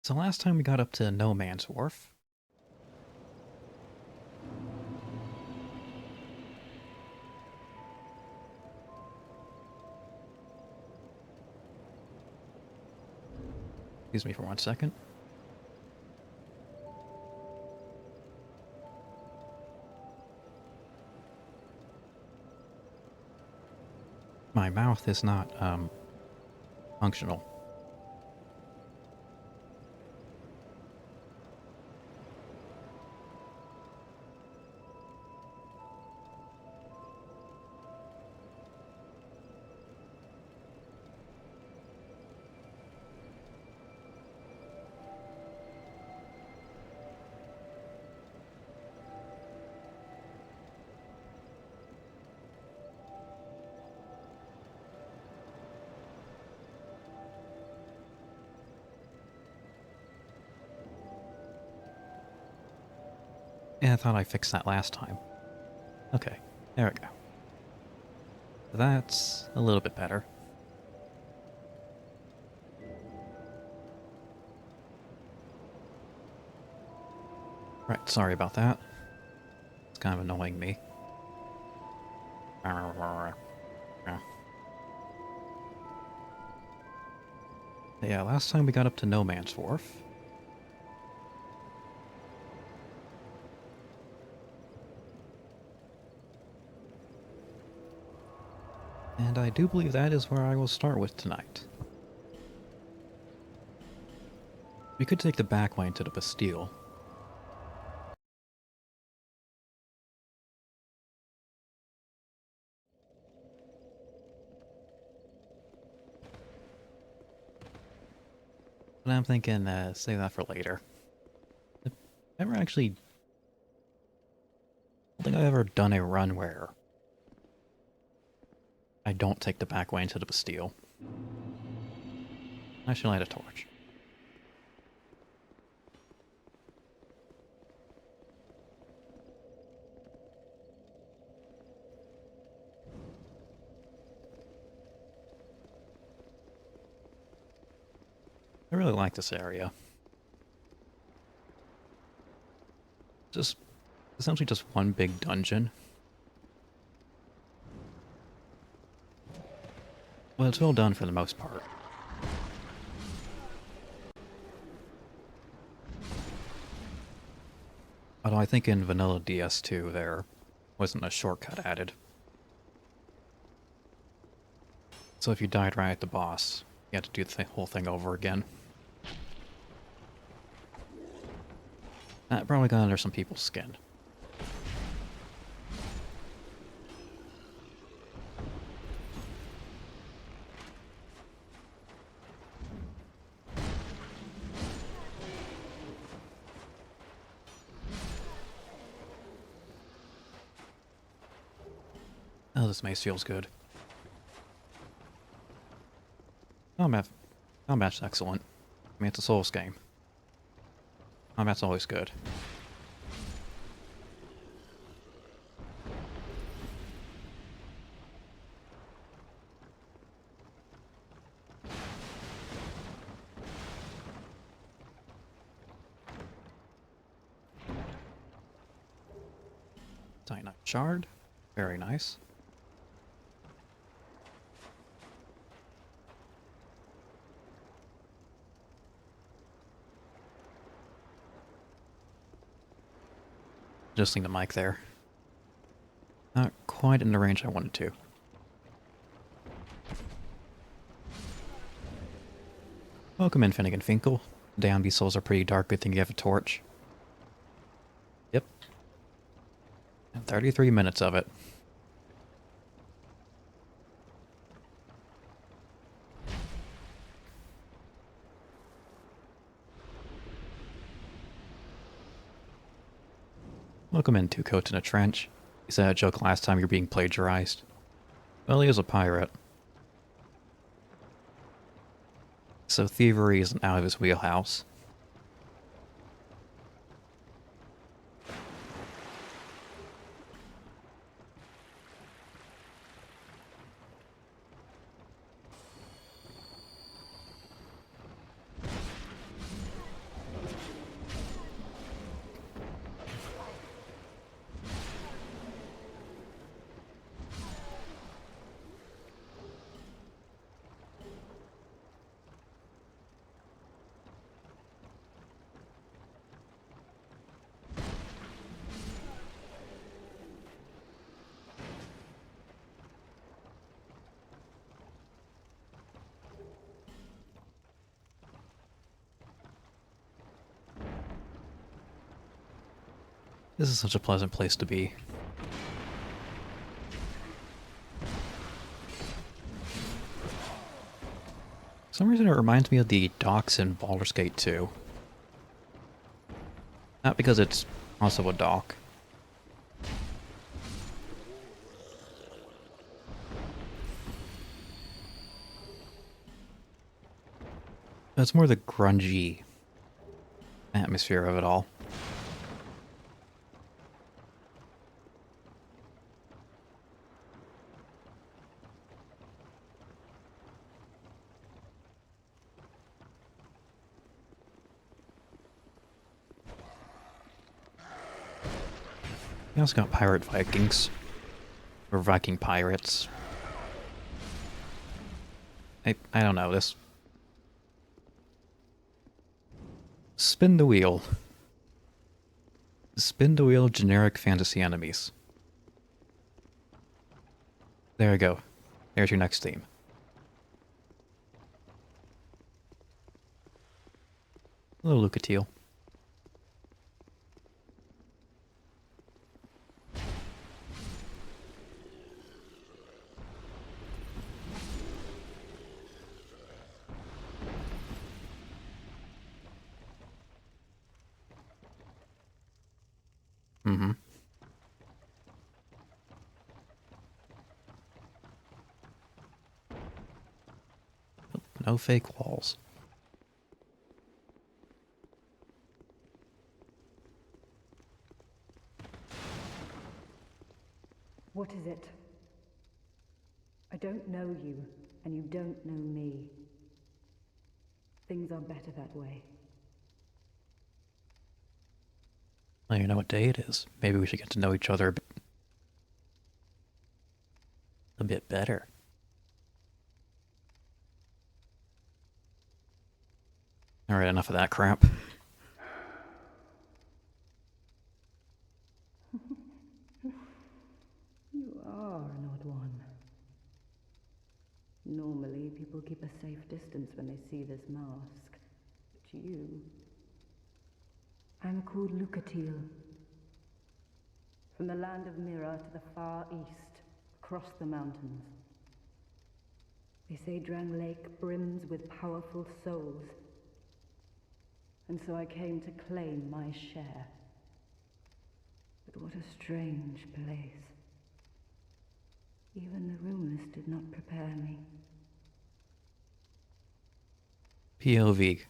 So last time we got up to No Man's Wharf. Excuse me for 1 second. My mouth is not, functional. Yeah, I thought I fixed that last time. Okay, there we go. That's a little bit better. Right, sorry about that. It's kind of annoying me. Yeah, last time we got up to No Man's Wharf. And I do believe that is where I will start with tonight. We could take the back way into the Bastille. But I'm thinking, save that for later. I've never actually... I don't think I've ever done a run where I don't take the back way into the Bastille. I should light a torch. I really like this area. Just essentially just one big dungeon. Well, it's well done for the most part. Although I think in vanilla DS2 there wasn't a shortcut added. So if you died right at the boss, you had to do the whole thing over again. That probably got under some people's skin. Oh, this mace feels good. Combat's excellent. I mean, it's a Souls game. Combat's always good. Titanite shard. Very nice. Adjusting the mic there. Not quite in the range I wanted to. Welcome in, Finnegan Finkel. Damn, these souls are pretty dark. Good thing you have a torch. Yep. And 33 minutes of it. Welcome in, Two Coats in a Trench. You said a joke last time you're being plagiarized. Well, he is a pirate. So thievery isn't out of his wheelhouse. This is such a pleasant place to be. For some reason it reminds me of the docks in Baldur's Gate 2. Not because it's also a dock. It's more the grungy atmosphere of it all. You also got pirate Vikings. Or Viking pirates. I don't know, this... Spin the wheel. Spin the wheel of generic fantasy enemies. There you go. There's your next theme. Hello, Lucatiel. Mm-hmm. No fake walls. What is it? I don't know you, and you don't know me. Things are better that way. I don't even know what day it is. Maybe we should get to know each other a bit better. Alright, enough of that crap. You are an odd one. Normally, people keep a safe distance when they see this mask. But you... I'm called Lucatiel. From the land of Mira to the far east, across the mountains. They say Drang Lake brims with powerful souls. And so I came to claim my share. But what a strange place. Even the rumors did not prepare me. POV.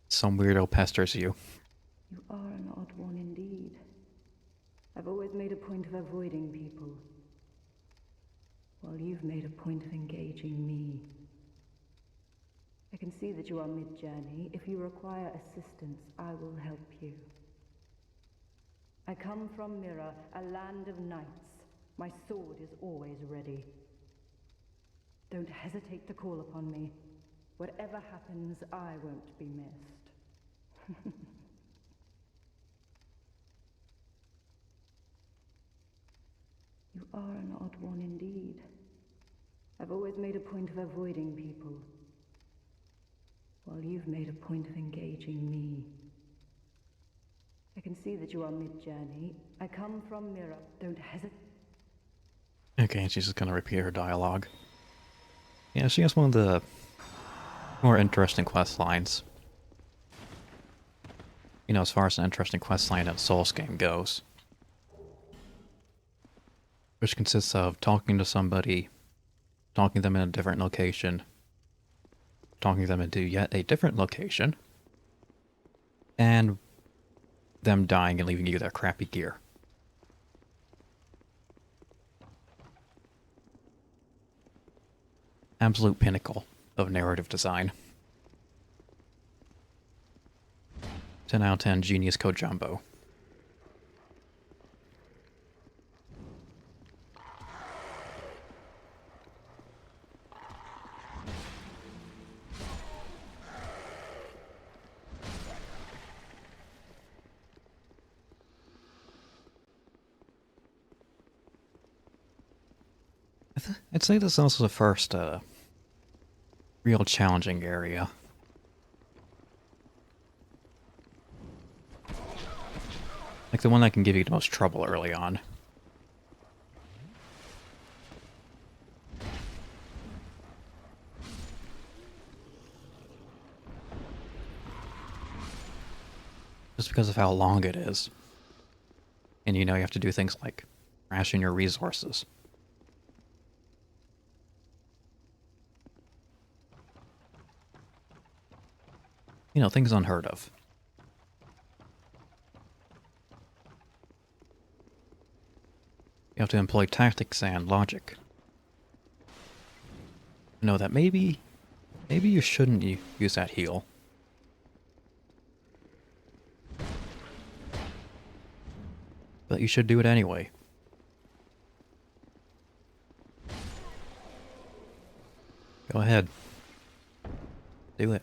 Some weirdo pesters you. You are an odd one indeed. I've always made a point of avoiding people, while you've made a point of engaging me. I can see that you are mid-journey. If you require assistance, I will help you. I come from Mira, a land of knights. My sword is always ready. Don't hesitate to call upon me. Whatever happens, I won't be missed. You are an odd one indeed. I've always made a point of avoiding people, while you've made a point of engaging me. I can see that you are mid-journey. I come from Mira. Don't hesitate. Okay, and she's just gonna repeat her dialogue. Yeah, she has one of the more interesting quest lines. You know, as far as an interesting quest line in a Souls game goes. Which consists of talking to somebody, talking to them in a different location, talking them into yet a different location, and them dying and leaving you their crappy gear. Absolute pinnacle of narrative design. 10 out of 10 genius code jumbo. I'd say this is also the first real challenging area. Like the one that can give you the most trouble early on. Just because of how long it is. And you know you have to do things like ration your resources. You know, things unheard of. You have to employ tactics and logic. Know that maybe you shouldn't use that heal. But you should do it anyway. Go ahead. Do it.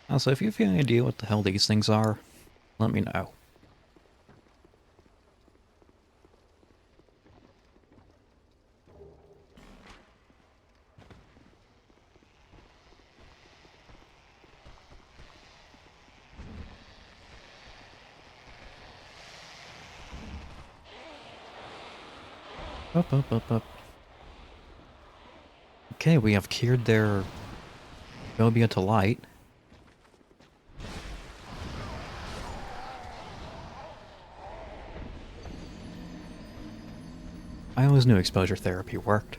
Also, if you have any idea what the hell these things are, let me know. Up, up, up, up. Okay, we have cured their phobia to light. I always knew exposure therapy worked.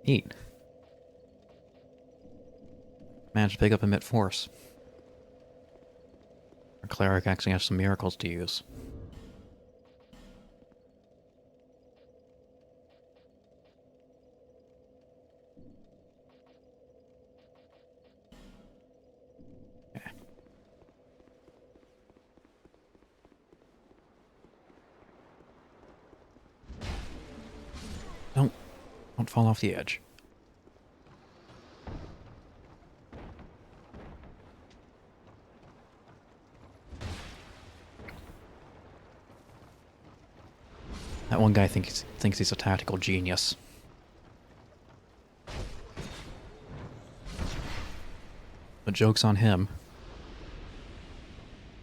Neat. Managed to pick up emit force. Our cleric actually has some miracles to use. Okay. Don't fall off the edge. That one guy thinks he's a tactical genius. But joke's on him.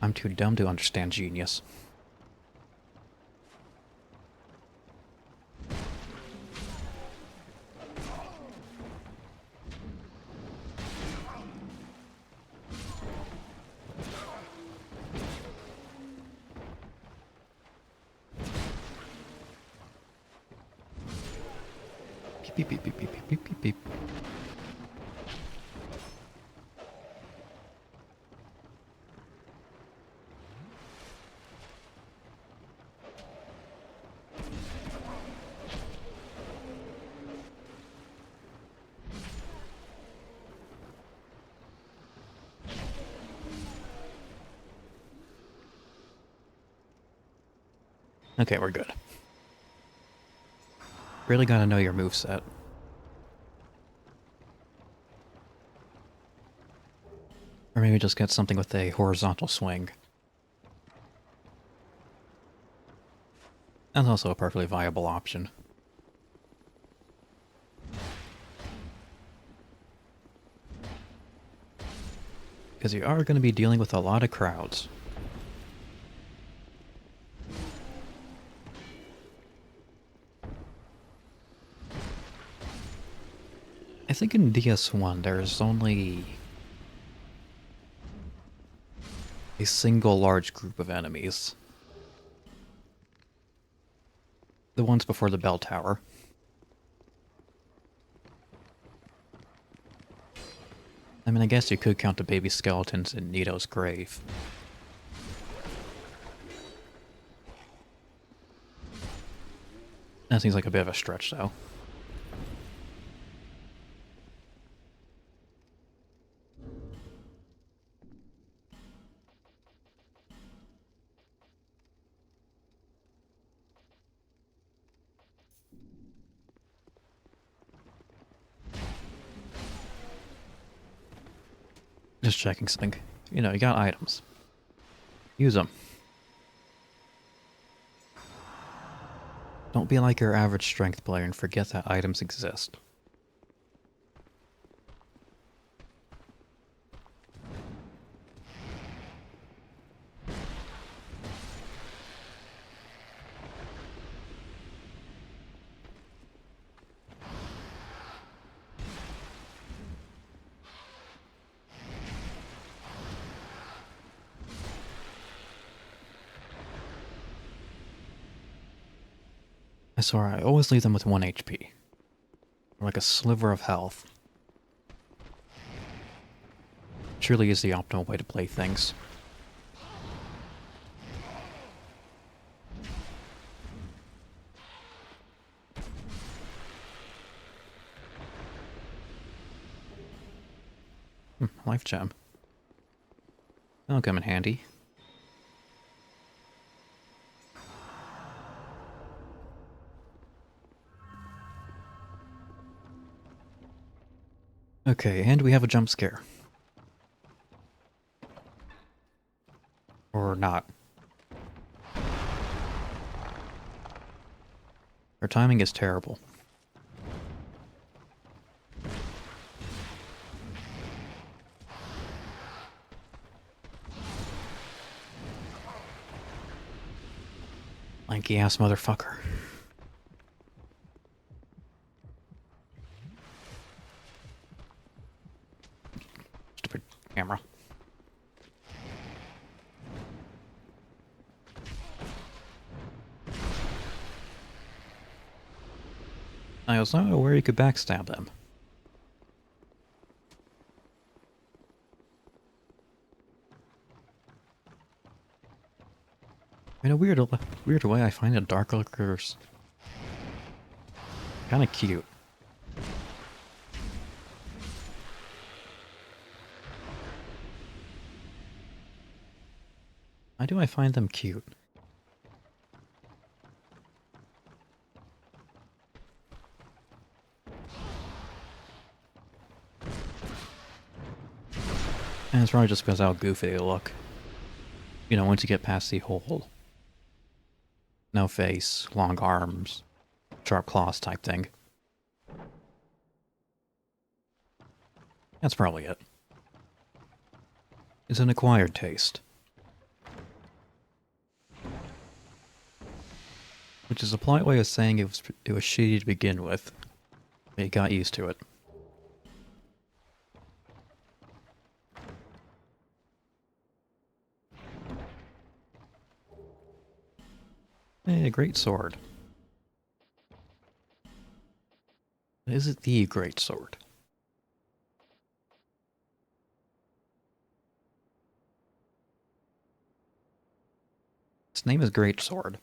I'm too dumb to understand genius. Beep, beep, beep, beep, beep, beep, beep, beep. Okay, we're good. Really gotta know your moveset. Or maybe just get something with a horizontal swing. That's also a perfectly viable option. Because you are going to be dealing with a lot of crowds. I think in DS1 there's only a single large group of enemies. The ones before the bell tower. I mean, I guess you could count the baby skeletons in Nito's grave. That seems like a bit of a stretch, though. Just checking something. You know, you got items. Use them. Don't be like your average strength player and forget that items exist. I swear, I always leave them with 1 HP. Or like a sliver of health. Truly is the optimal way to play things. Life gem. That'll come in handy. Okay, and we have a jump scare. Or not. Our timing is terrible. Lanky ass motherfucker. Stupid camera. I was not aware you could backstab them. In a weird way, I find the Dark Lurkers kind of cute. Why do I find them cute? And it's probably just because how goofy they look. You know, once you get past the whole no face, long arms, sharp claws type thing. That's probably it. It's an acquired taste. Which is a polite way of saying it was shitty to begin with. But you got used to it. A great sword. Is it the great sword? Its name is Great Sword.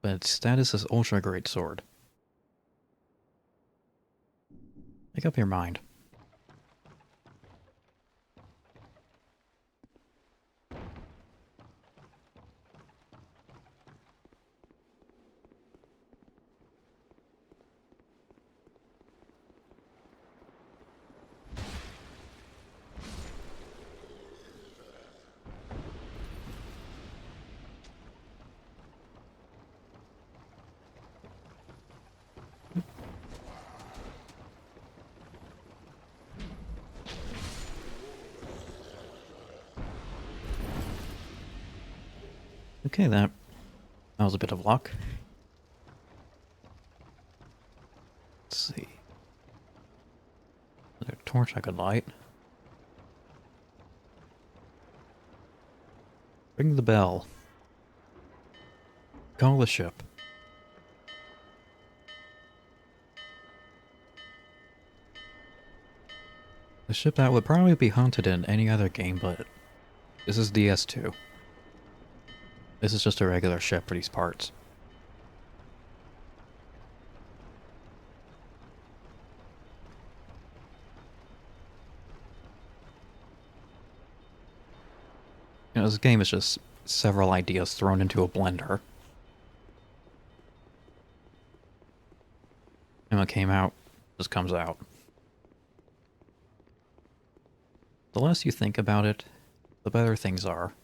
But its status is Ultra Great Sword. Make up your mind. Okay, that was a bit of luck. Let's see. There's a torch I could light. Ring the bell. Call the ship. The ship that would probably be hunted in any other game, but this is DS2. This is just a regular ship for these parts. You know, this game is just several ideas thrown into a blender. And what came out just comes out. The less you think about it, the better things are.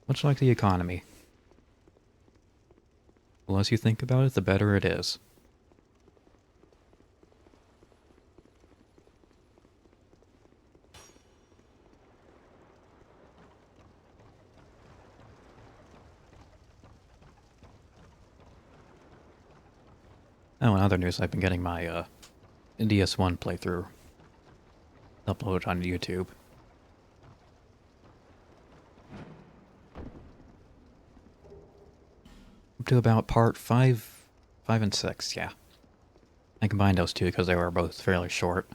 Much like the economy. The less you think about it, the better it is. Oh, in other news, I've been getting my DS1 playthrough uploaded on YouTube. Up to about part 5 and 6, yeah. I combined those two because they were both fairly short.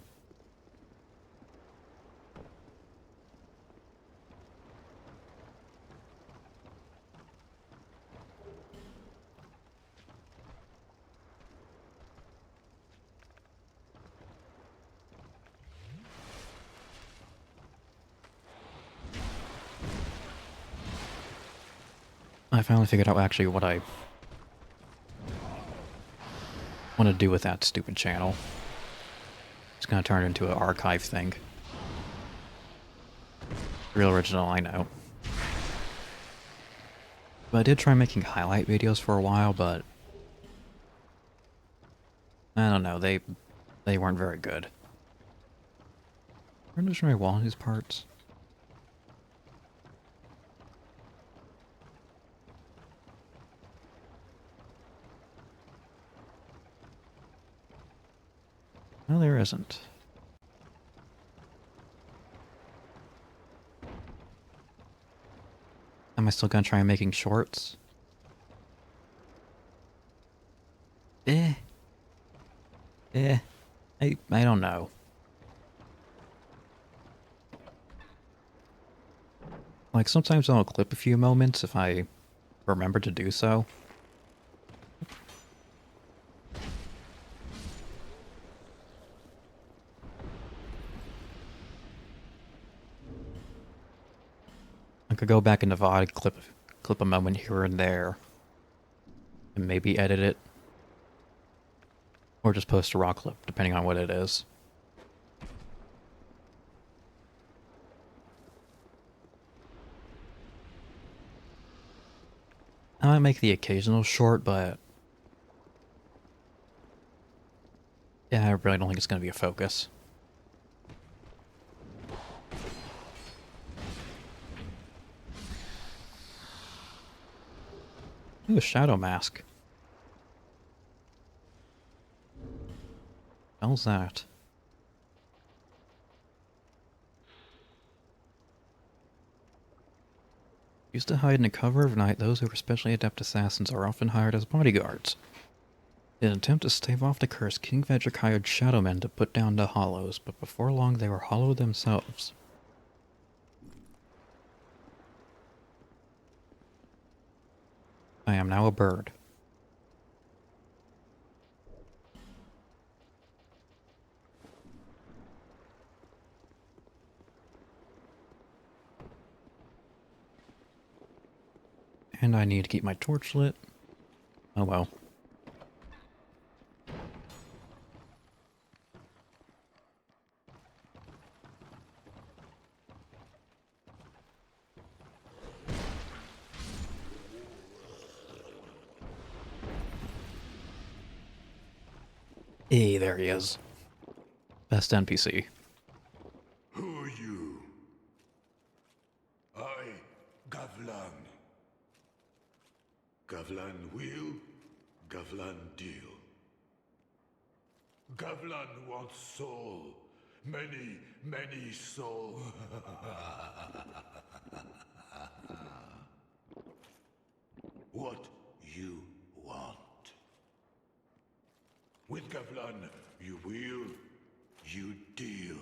I finally figured out actually what I want to do with that stupid channel. It's gonna turn into an archive thing. Real original, I know. But I did try making highlight videos for a while, but I don't know, they weren't very good. Where does my wall in these parts? No, there isn't. Am I still gonna try making shorts? Eh. Eh. I don't know. Like, sometimes I'll clip a few moments if I remember to do so. I could go back into VOD, clip a moment here and there, and maybe edit it. Or just post a raw clip, depending on what it is. I might make the occasional short, but yeah, I really don't think it's going to be a focus. Ooh, a shadow mask. How's that? Used to hide in the cover of night, those who were specially adept assassins are often hired as bodyguards. In an attempt to stave off the curse, King Vedrick hired shadow men to put down the hollows, but before long they were hollow themselves. I am now a bird. And I need to keep my torch lit. Oh well. Hey, there he is. Best NPC. Who are you? I, Gavlan. Gavlan will, Gavlan deal. Gavlan wants soul. Many, many soul. What you want? With Gavlan, you will, you deal.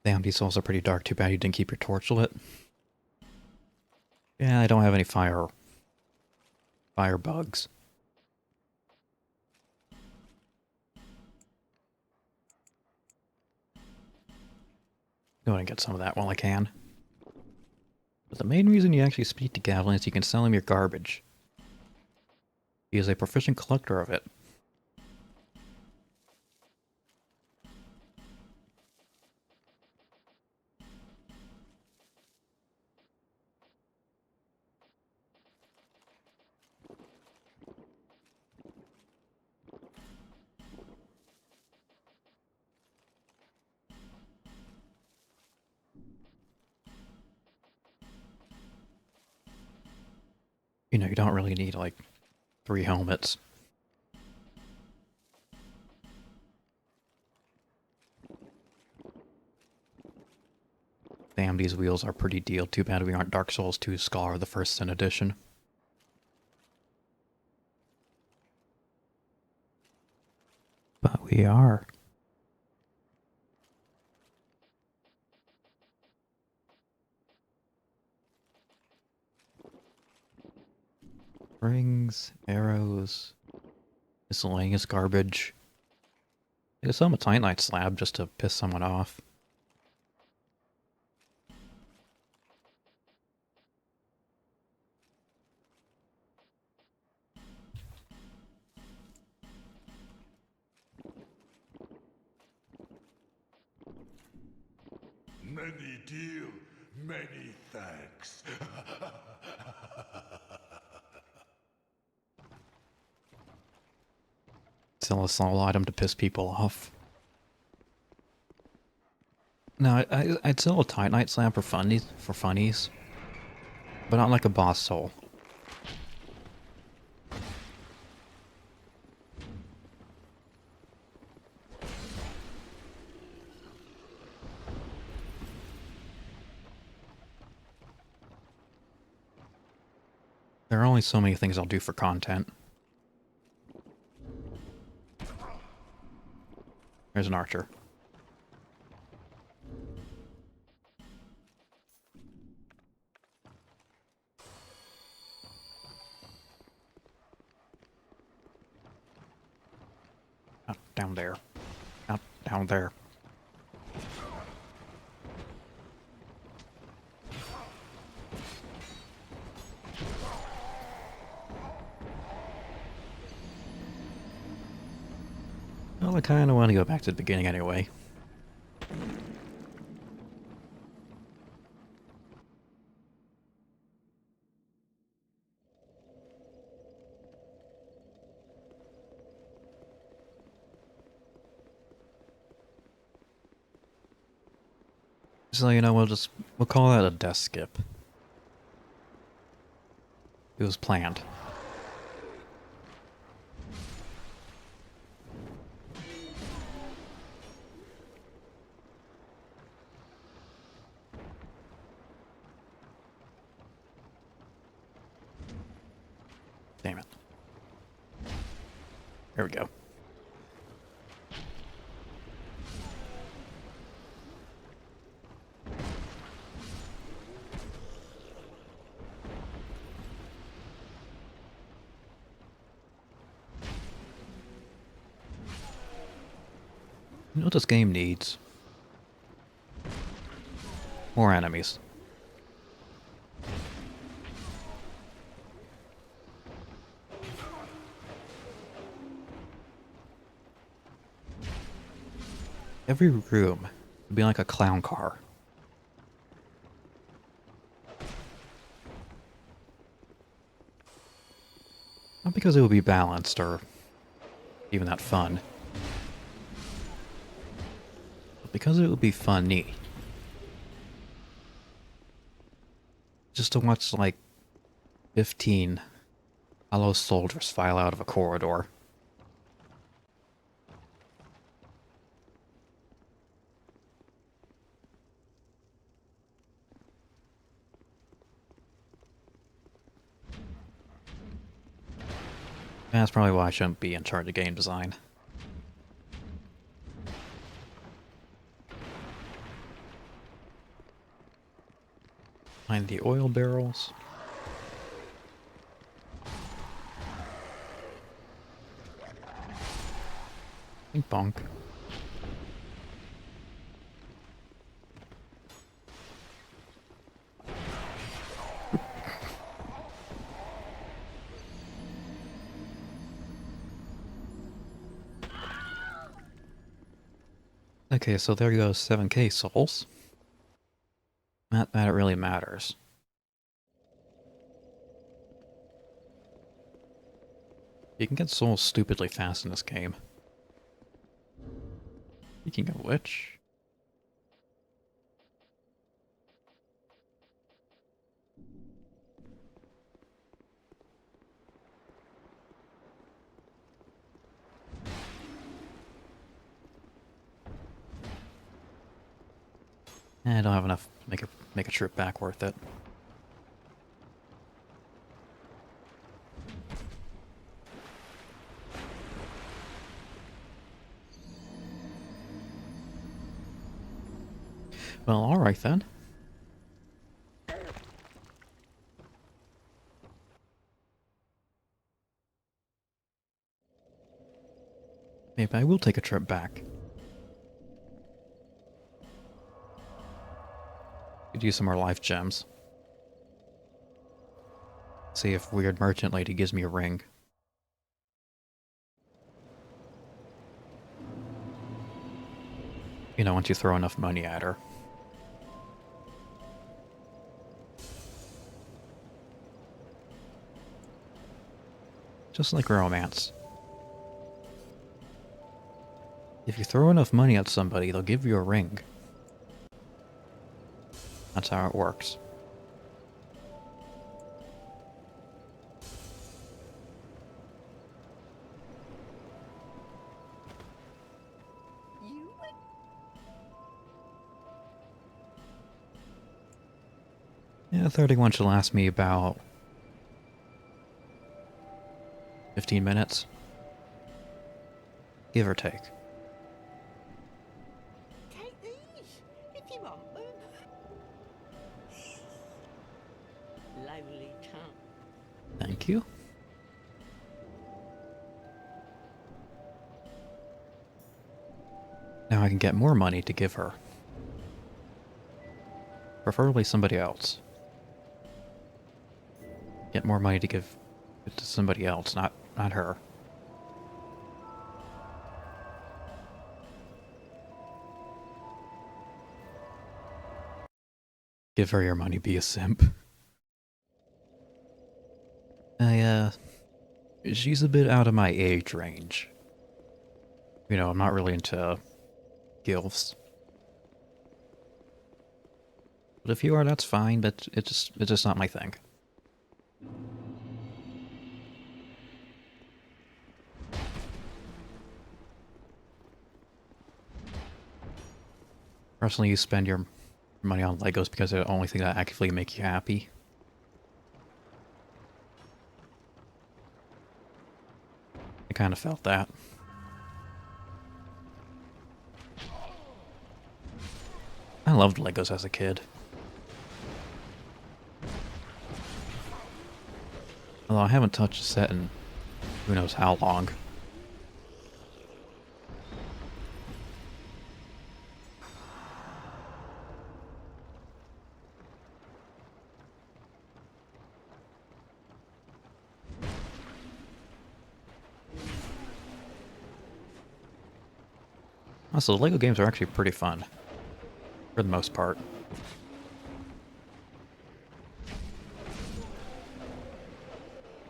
Damn, these souls are pretty dark. Too bad you didn't keep your torch lit. Yeah, I don't have any fire bugs. Go ahead and get some of that while I can. But the main reason you actually speak to Gavlin is you can sell him your garbage. He is a proficient collector of it. You know, you don't really need like 3 helmets. Damn, these wheels are pretty deal. Too bad we aren't Dark Souls 2 Scholar the First Sin edition. But we are. Rings, arrows, miscellaneous garbage. I could sell him a Titanite slab just to piss someone off. Many deal, many thanks. Sell a small item to piss people off. No, I'd sell a Titanite slab for funnies, but not like a boss soul. There are only so many things I'll do for content. There's an archer. Out down there. Out down there. Well, I kind of want to go back to the beginning anyway. So, you know, we'll call that a death skip. It was planned. Damn it. There we go. You know what this game needs? More enemies. Every room would be like a clown car. Not because it would be balanced or even that fun, but because it would be funny. Just to watch like 15 hollow soldiers file out of a corridor. That's probably why I shouldn't be in charge of game design. Find the oil barrels. Bink bonk. Okay, so there goes 7k souls. Not that it really matters. You can get souls stupidly fast in this game. Speaking of which... I don't have enough to make a trip back worth it. Well, alright then. Maybe I will take a trip back. Could use some more life gems. See if weird merchant lady gives me a ring. You know, once you throw enough money at her. Just like romance. If you throw enough money at somebody, they'll give you a ring. That's how it works. Yeah, 31 should last me about 15 minutes. Give or take. Take these, if you want them. Lovely tongue. Thank you. Now I can get more money to give her. Preferably somebody else. Get more money to give it to somebody else, not her. Give her your money, be a simp. She's a bit out of my age range. You know, I'm not really into gilfs. But if you are, that's fine, but it's just not my thing. Personally, you spend your money on Legos because they're the only thing that actively make you happy. I kind of felt that. I loved Legos as a kid. Although I haven't touched a set in who knows how long. Also, the Lego games are actually pretty fun. For the most part.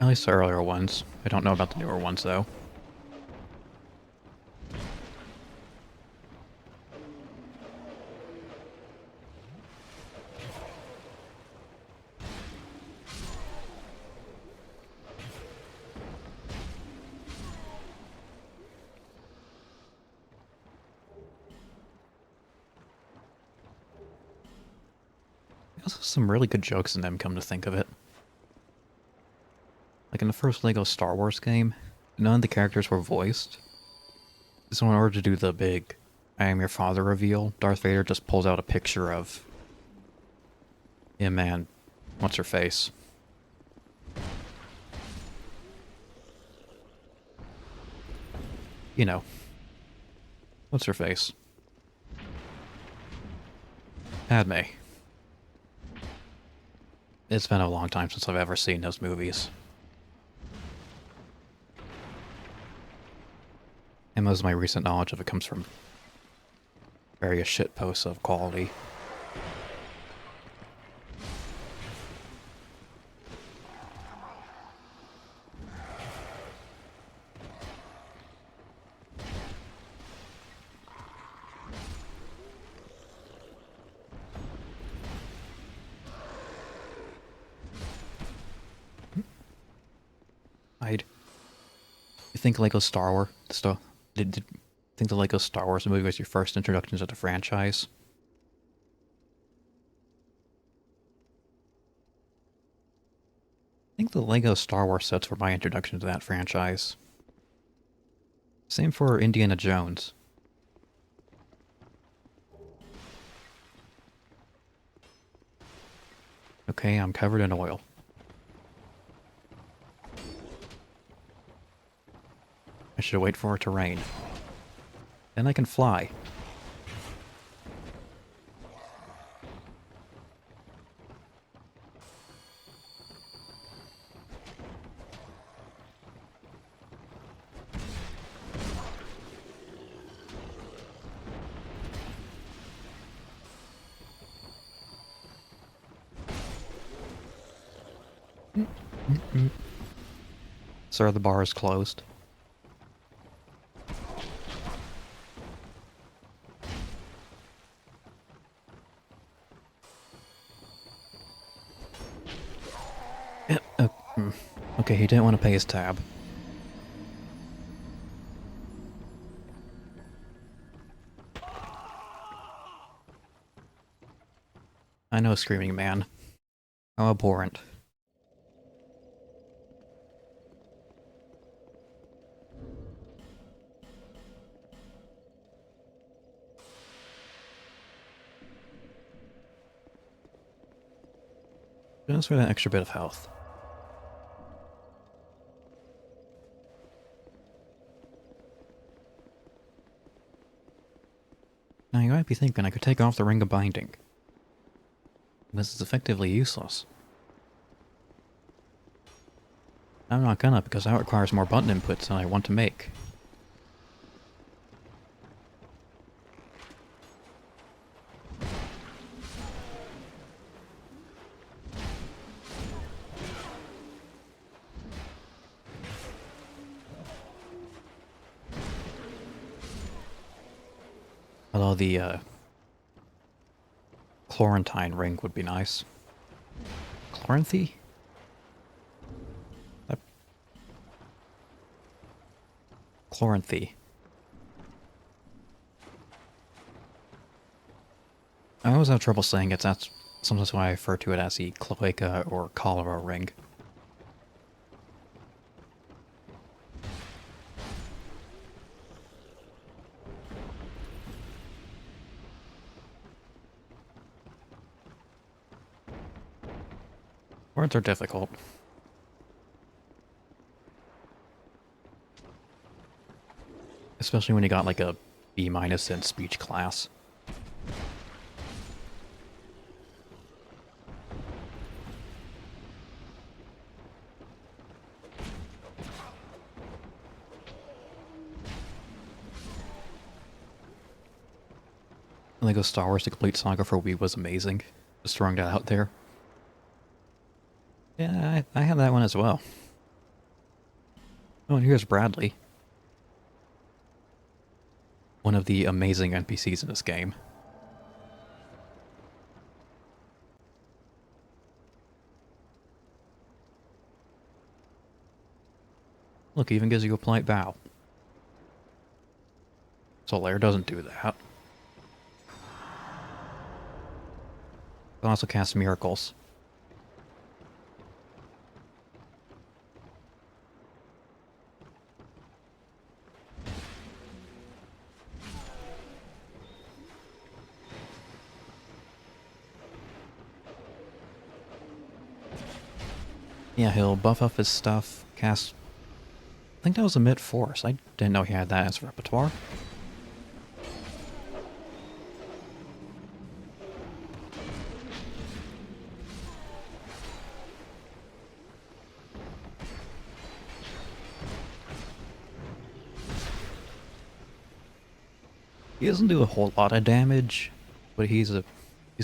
At least the earlier ones. I don't know about the newer ones, though. There's also some really good jokes in them, come to think of it. Like in the first Lego Star Wars game, none of the characters were voiced. So in order to do the big I am your father reveal, Darth Vader just pulls out a picture of him and what's her face. You know. What's her face? Padme. It's been a long time since I've ever seen those movies. And most of my recent knowledge of it comes from various shitposts of quality. You think Lego Star Wars stuff? Did think the Lego Star Wars movie was your first introduction to the franchise? I think the Lego Star Wars sets were my introduction to that franchise. Same for Indiana Jones. Okay, I'm covered in oil. I should wait for it to rain. Then I can fly. Sir, the bar is closed. Okay, he didn't want to pay his tab. I know, Screaming Man. How abhorrent. Just for that extra bit of health. Now you might be thinking I could take off the Ring of Binding. This is effectively useless. I'm not gonna, because that requires more button inputs than I want to make. Although the, Chlorantine ring would be nice. Chloranthy? Chloranthy. I always have trouble saying it, that's sometimes why I refer to it as the cloaca or cholera ring. Words are difficult. Especially when you got like a B- in speech class. Lego Star Wars: The Complete Saga for Wii was amazing. Just throwing that out there. Yeah, I have that one as well. Oh, and here's Bradley. One of the amazing NPCs in this game. Look, he even gives you a polite bow. Solaire doesn't do that. It also casts miracles. Yeah, he'll buff up his stuff, cast... I think that was a mid-force. I didn't know he had that as repertoire. He doesn't do a whole lot of damage, but he's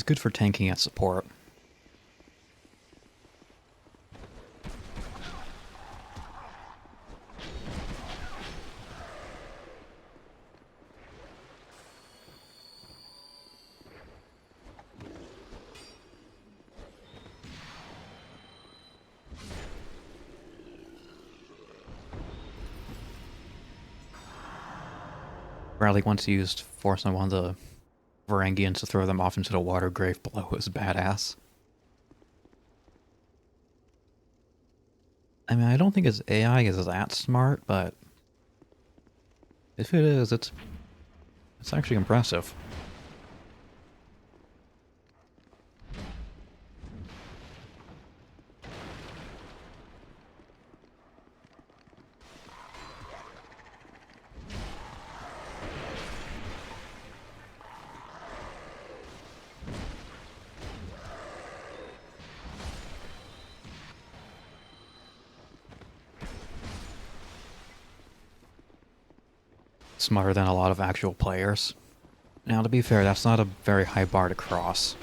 good for tanking at support. Bradley once used force on one of the Varangians to throw them off into the water grave below. It was badass. I mean, I don't think his AI is that smart, but if it is, it's actually impressive. Smarter than a lot of actual players. Now, to be fair, that's not a very high bar to cross.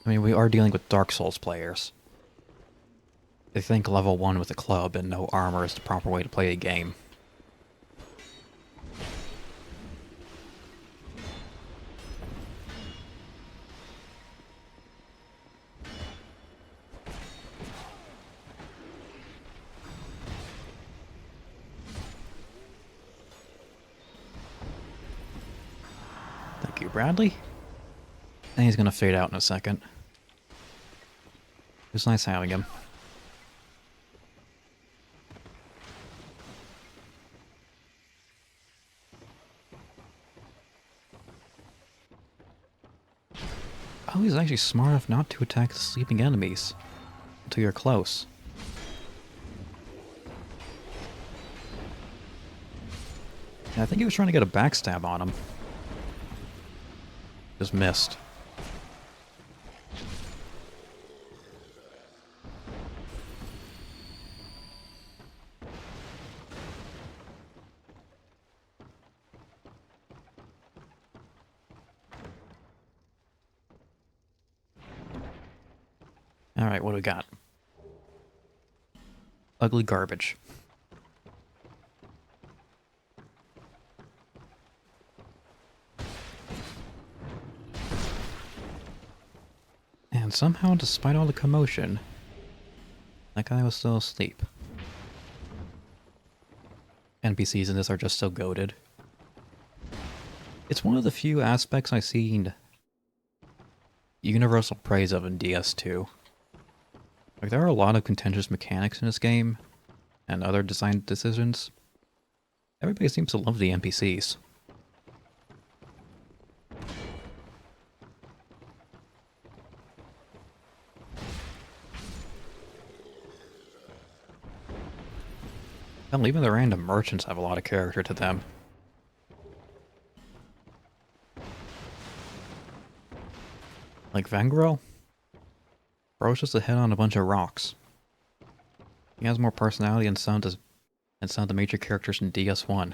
I mean, we are dealing with Dark Souls players. They think level 1 with a club and no armor is the proper way to play a game. Thank you, Bradley. And he's gonna fade out in a second. It was nice having him. Oh, he's actually smart enough not to attack the sleeping enemies until you're close. Yeah, I think he was trying to get a backstab on him. Just missed. Alright, what do we got? Ugly garbage. And somehow, despite all the commotion, that guy was still asleep. NPCs in this are just so goated. It's one of the few aspects I've seen universal praise of in DS2. Like, there are a lot of contentious mechanics in this game, and other design decisions. Everybody seems to love the NPCs. Hell, even the random merchants have a lot of character to them. Like Vangro? Bro's just a head on a bunch of rocks. He has more personality than some of the major characters in DS1.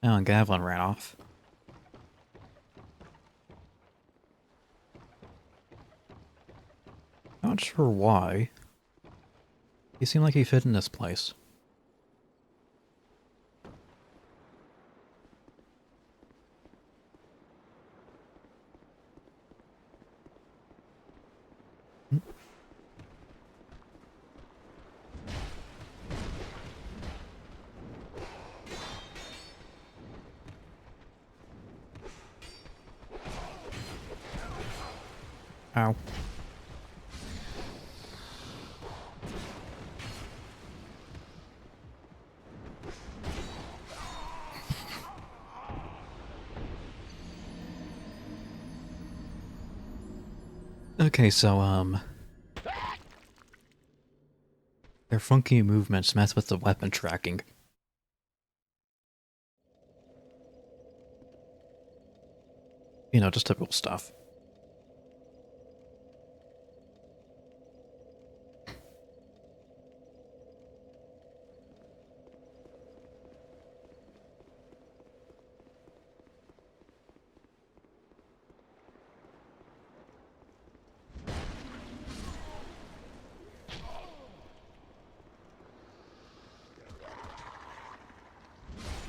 Oh, and Gavlin ran off. Not sure why. He seemed like he fit in this place. Ow. Okay, so, their funky movements mess with the weapon tracking. You know, just typical stuff.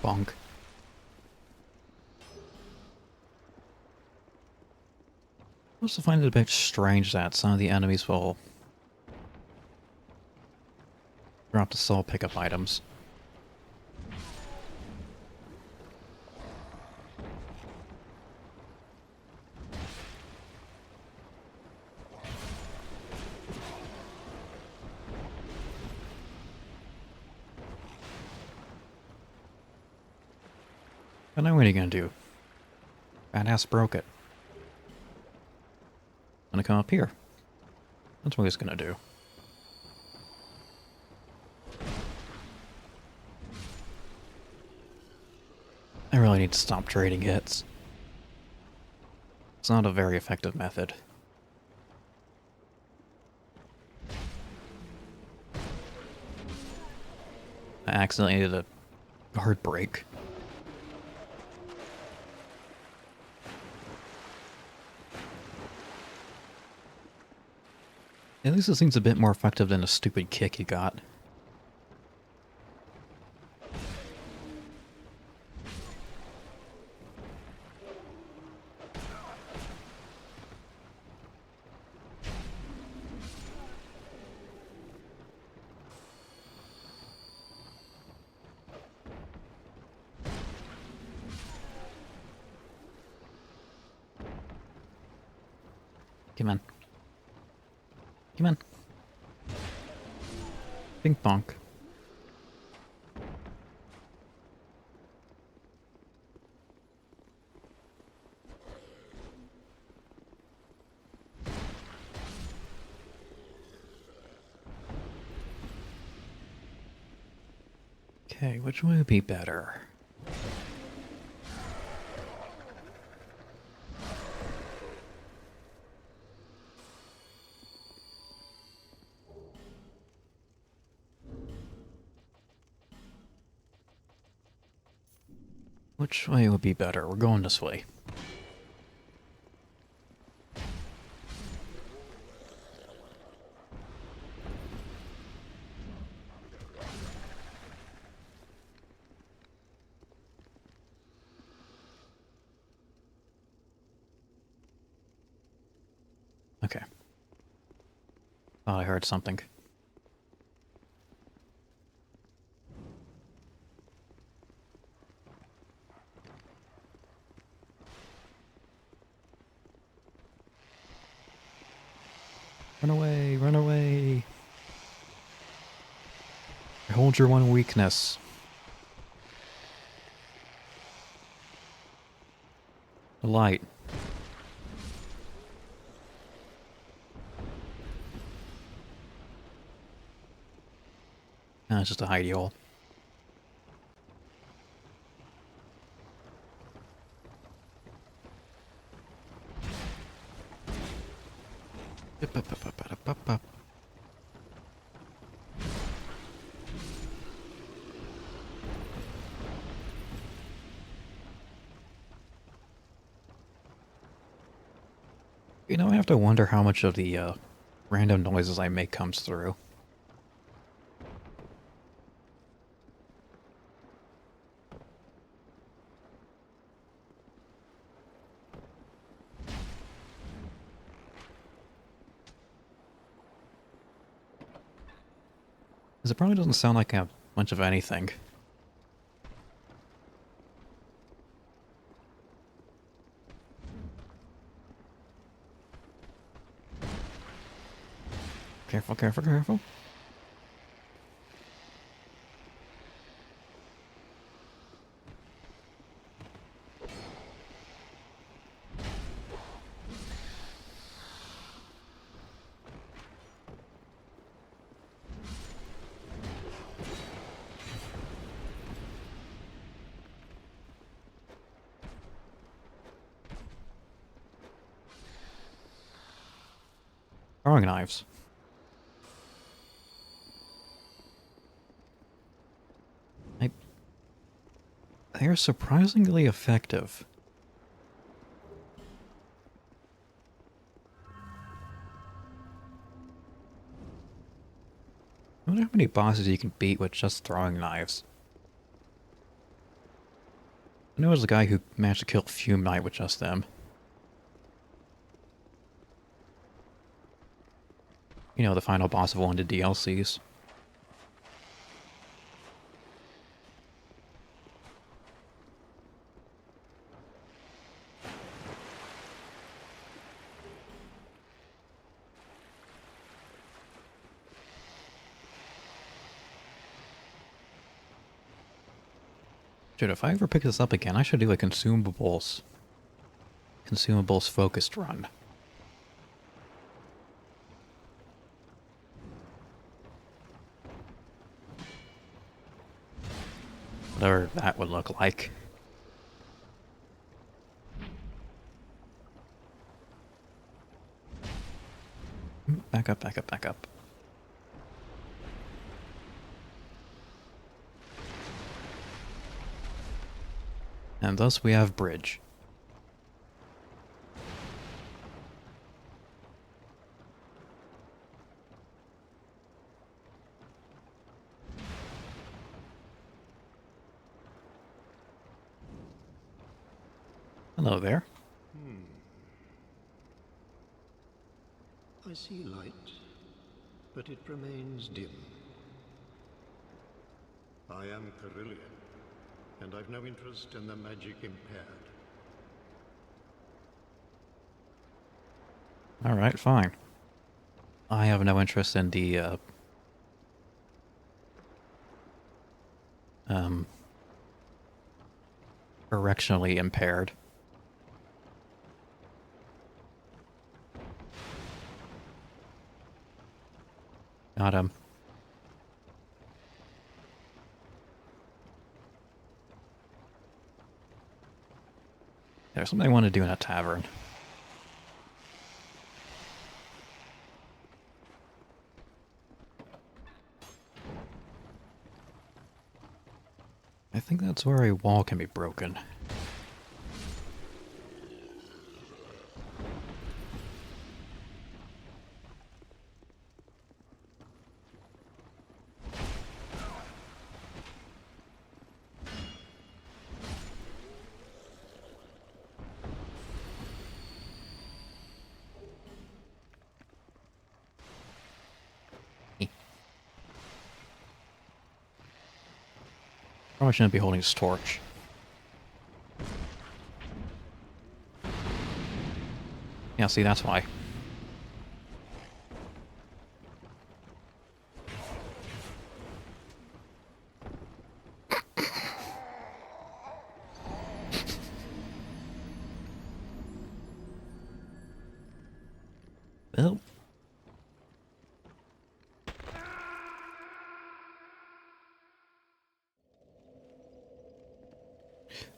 Bonk. I also find it a bit strange that some of the enemies will drop the soul pickup items. But now what are you gonna do? Badass broke it. Gonna come up here. That's what he's gonna do. I really need to stop trading hits. It's not a very effective method. I accidentally did a guard break. At least it seems a bit more effective than a stupid kick you got. Come on. Come on. Ping pong. Okay, which one would be better? Which way would be better? We're going this way. Okay. Thought I heard something. Run away, run away. Hold your one weakness. The light. Ah, it's just a hidey hole. You know, I have to wonder how much of the random noises I make comes through. Because it probably doesn't sound like a bunch of anything. Careful, careful, careful. Throwing knives. They're surprisingly effective. I wonder how many bosses you can beat with just throwing knives. I know there's a guy who managed to kill Fume Knight with just them. You know, the final boss of one of the DLCs. Dude, if I ever pick this up again, I should do a consumables focused run. Whatever that would look like. Back up, back up, back up. And thus we have bridge. Hello there. I see light, but it remains dim. I am Carillion, and I've no interest in the magic impaired. Alright, fine. I have no interest in the, directionally impaired. Got him. There's something I want to do in a tavern. I think that's where a wall can be broken. Probably shouldn't be holding his torch. Yeah, see, that's why. Well.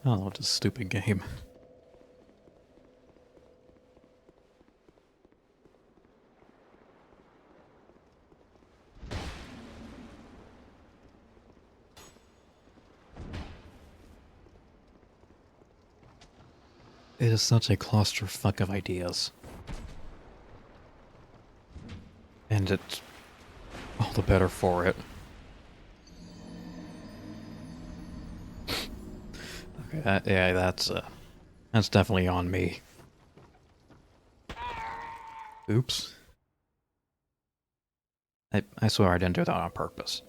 Oh, this stupid game. It is such a clusterfuck of ideas. And it's all the better for it. Okay, yeah, that's definitely on me. Oops. I swear I didn't do that on purpose.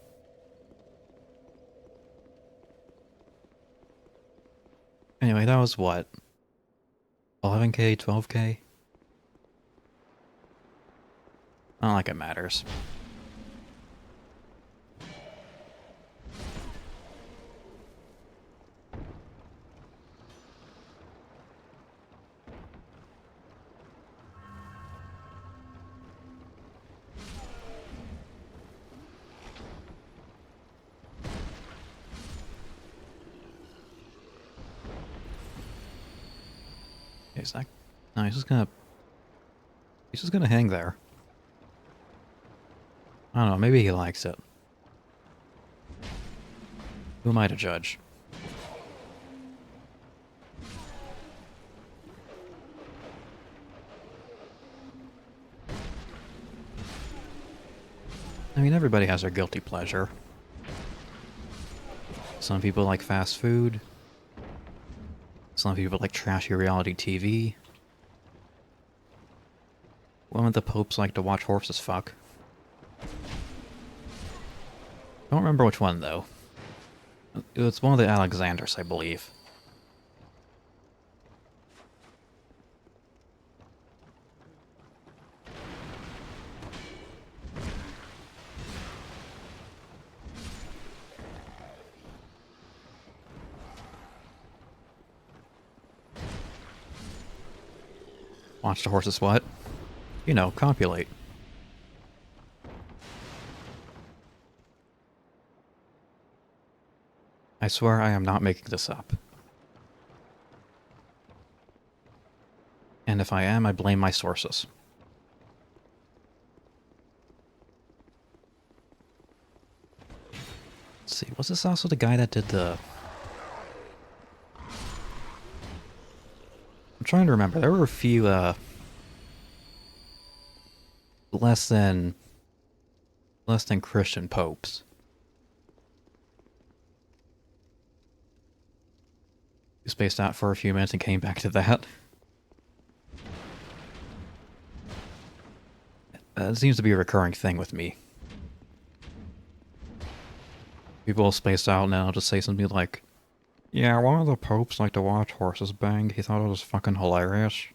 Anyway, that was what? 11k, 12k? Not like it matters. Okay, Zach. No, he's just gonna hang there. I don't know, maybe he likes it. Who am I to judge? I mean, everybody has their guilty pleasure. Some people like fast food. Some people like trashy reality TV. One of the popes like to watch horses fuck. Don't remember which one, though. It was one of the Alexanders, I believe. Watch the horses what? You know, copulate. I swear I am not making this up. And if I am, I blame my sources. Let's see, was this also the guy that did the... I'm trying to remember. There were a few, less than Christian popes. We spaced out for a few minutes and came back to that. It seems to be a recurring thing with me. People will space out now to say something like, yeah, one of the popes liked to watch horses bang. He thought it was fucking hilarious.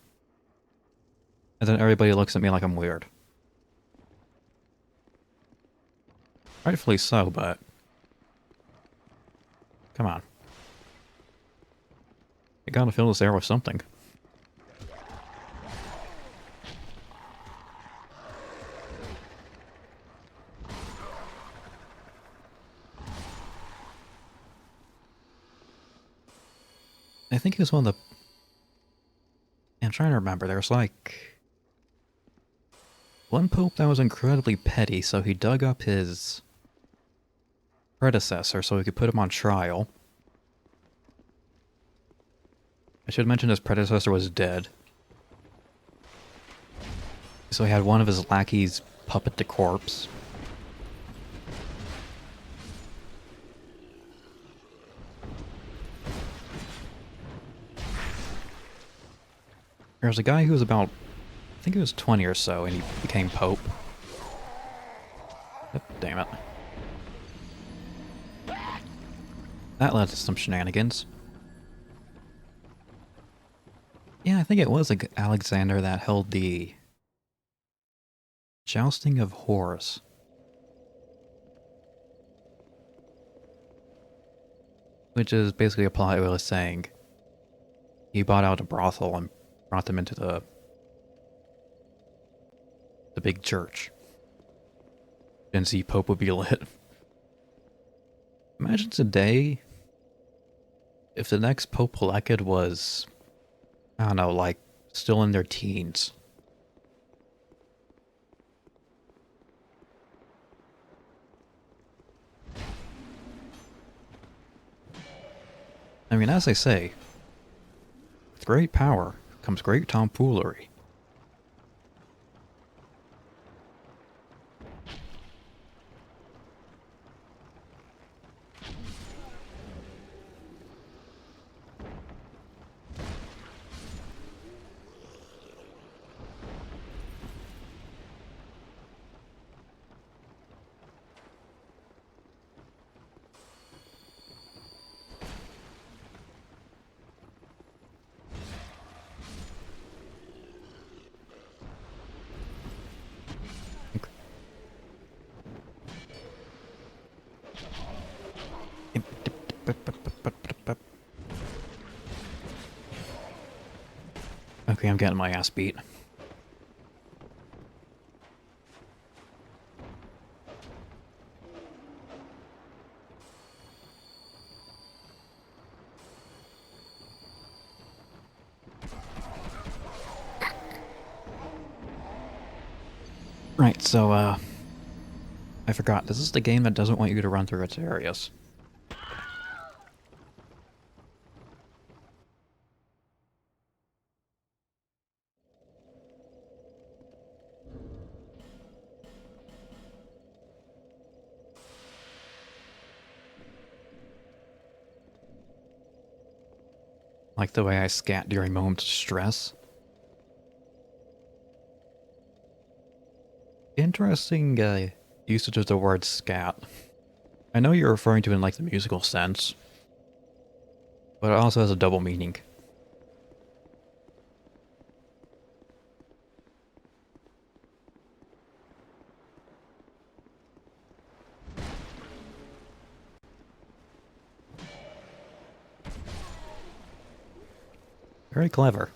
And then everybody looks at me like I'm weird. Rightfully so, but... come on. You gotta fill this air with something. I think he was one of the... I'm trying to remember. There's like... one pope that was incredibly petty, so he dug up his predecessor so he could put him on trial. I should mention his predecessor was dead. So he had one of his lackeys puppet the corpse. There was a guy who was about, I think he was 20 or so, and he became pope. Oh, damn it. That led to some shenanigans. Yeah, I think it was Alexander that held the jousting of whores. Which is basically a polite way of saying he bought out a brothel and brought them into the big church. Didn't see Pope would be lit. Imagine today if the next Pope elected was, I don't know, like still in their teens. I mean, as they say, with great power comes great tomfoolery. Okay, I'm getting my ass beat. Right, so, I forgot, this is the game that doesn't want you to run through its areas. Like the way I scat during moments of stress. Interesting usage of the word scat. I know you're referring to it in like the musical sense, but it also has a double meaning. Very clever.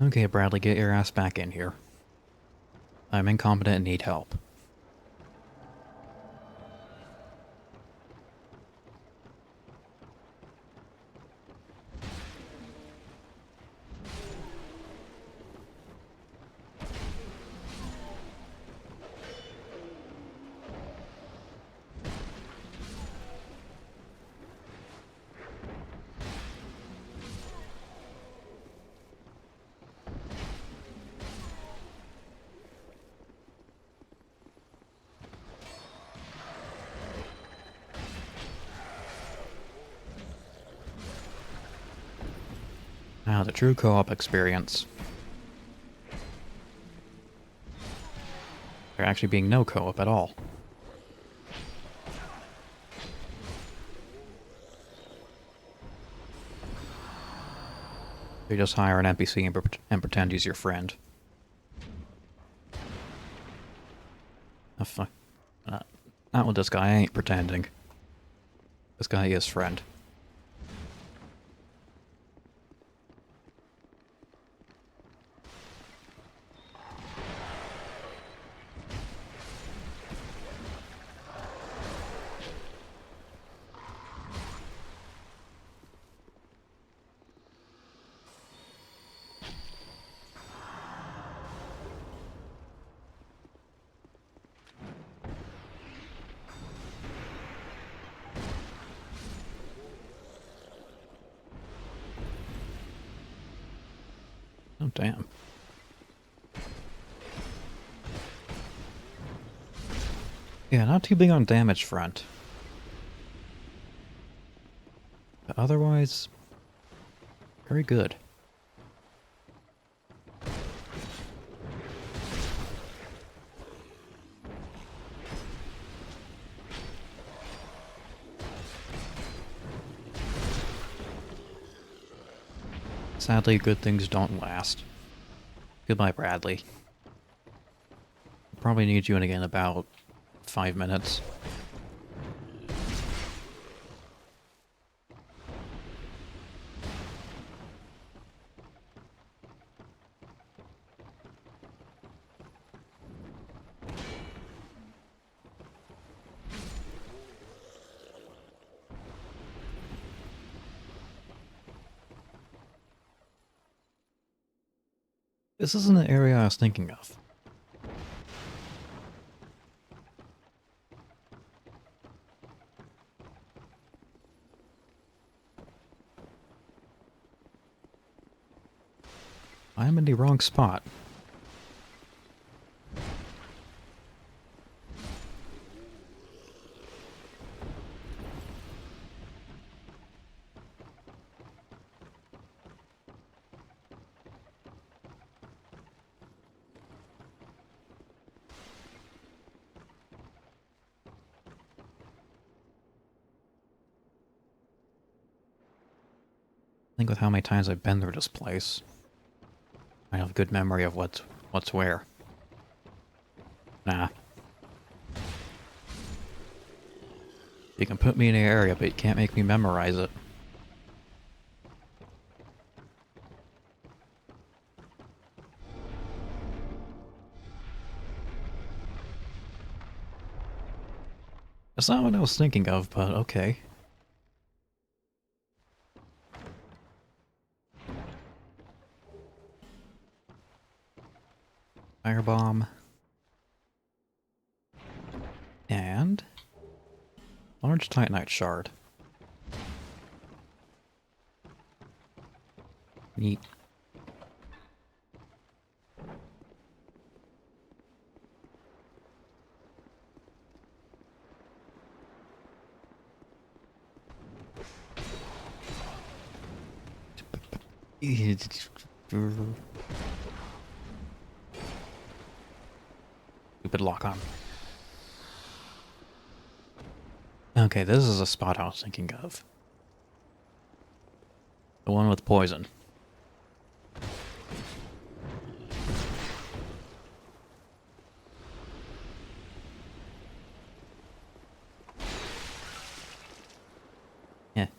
Okay, Bradley, get your ass back in here. I'm incompetent and need help. Now, the true co-op experience. There actually being no co-op at all. You just hire an NPC and pretend he's your friend. Oh, fuck. Not with this guy, I ain't pretending. This guy is friend. Oh, damn. Yeah, not too big on damage front. But otherwise, very good. Sadly, good things don't last. Goodbye, Bradley. Probably need you in again in about 5 minutes. This isn't the area I was thinking of. I'm in the wrong spot. I think with how many times I've been through this place, I have good memory of what's where. Nah. You can put me in an area, but you can't make me memorize it. That's not what I was thinking of, but okay. Firebomb. And large titanite shard. Neat. Stupid lock on. Okay, this is a spot I was thinking of. The one with poison.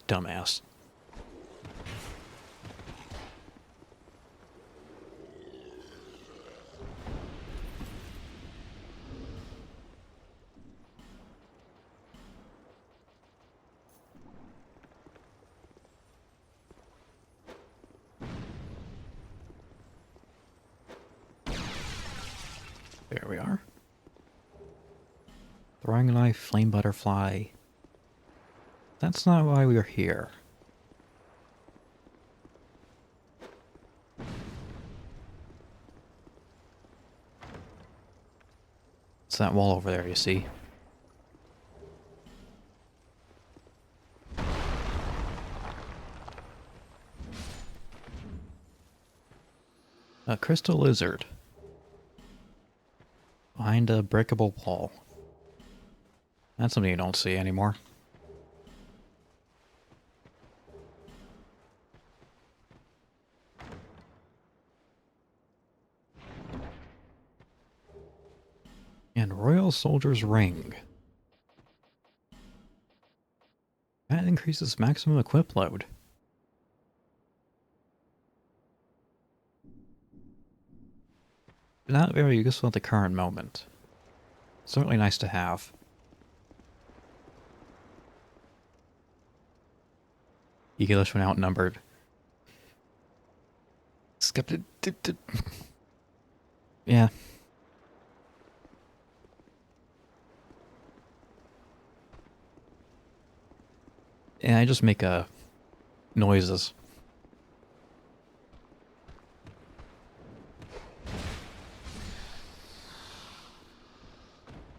Dumbass. There we are. Throwing knife, flame butterfly. That's not why we are here. It's that wall over there, you see? A crystal lizard. Behind a breakable wall. That's something you don't see anymore. And Royal Soldier's Ring. That increases maximum equip load. Not very useful at the current moment. Certainly nice to have. Eagleish when outnumbered. Skeptic. Yeah. Yeah, I just make noises.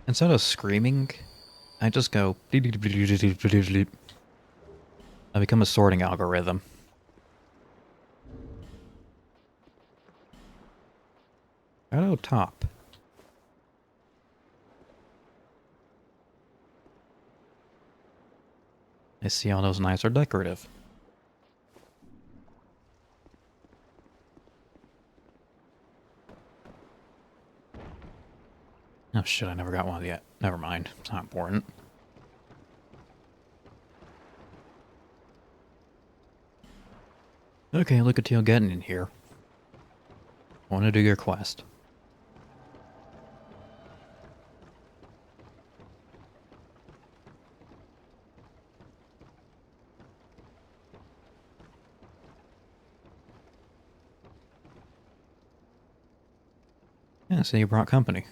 Instead of screaming, I just go. I become a sorting algorithm. Hello, top. I see all those knives are decorative. Oh shit, I never got one yet. Never mind. It's not important. Okay, look at you getting in here. I want to do your quest. Yeah, so you brought company.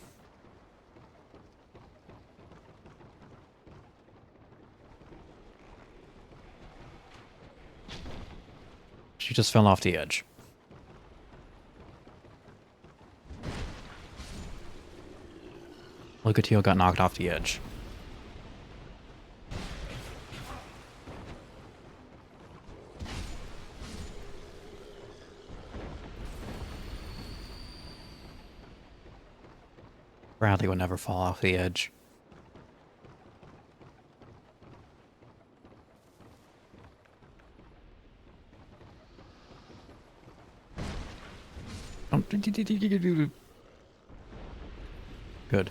She just fell off the edge. Lucatio got knocked off the edge. Bradley would never fall off the edge. Good.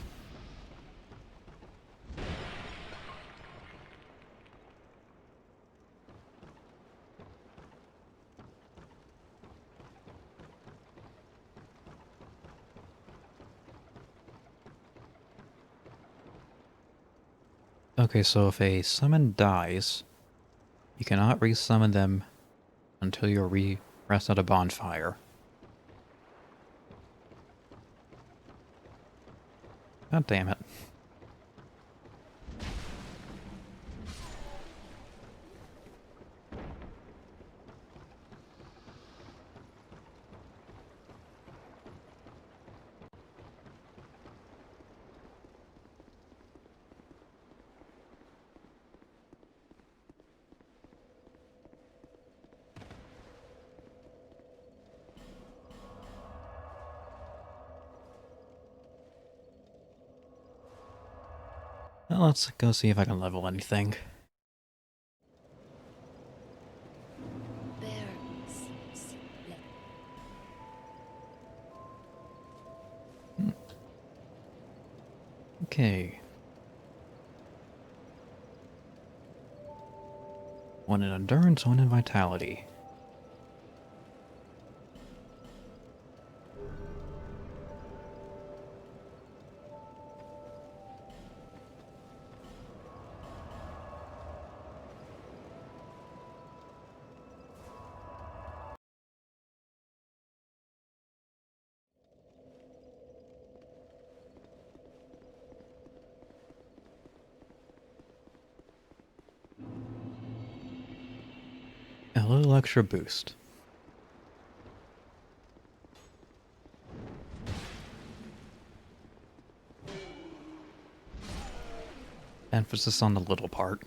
Okay, so if a summon dies, you cannot resummon them until you're rest at a bonfire. God damn it. Well, let's go see if I can level anything. Okay. One in endurance, one in vitality. A little extra boost. Emphasis on the little part.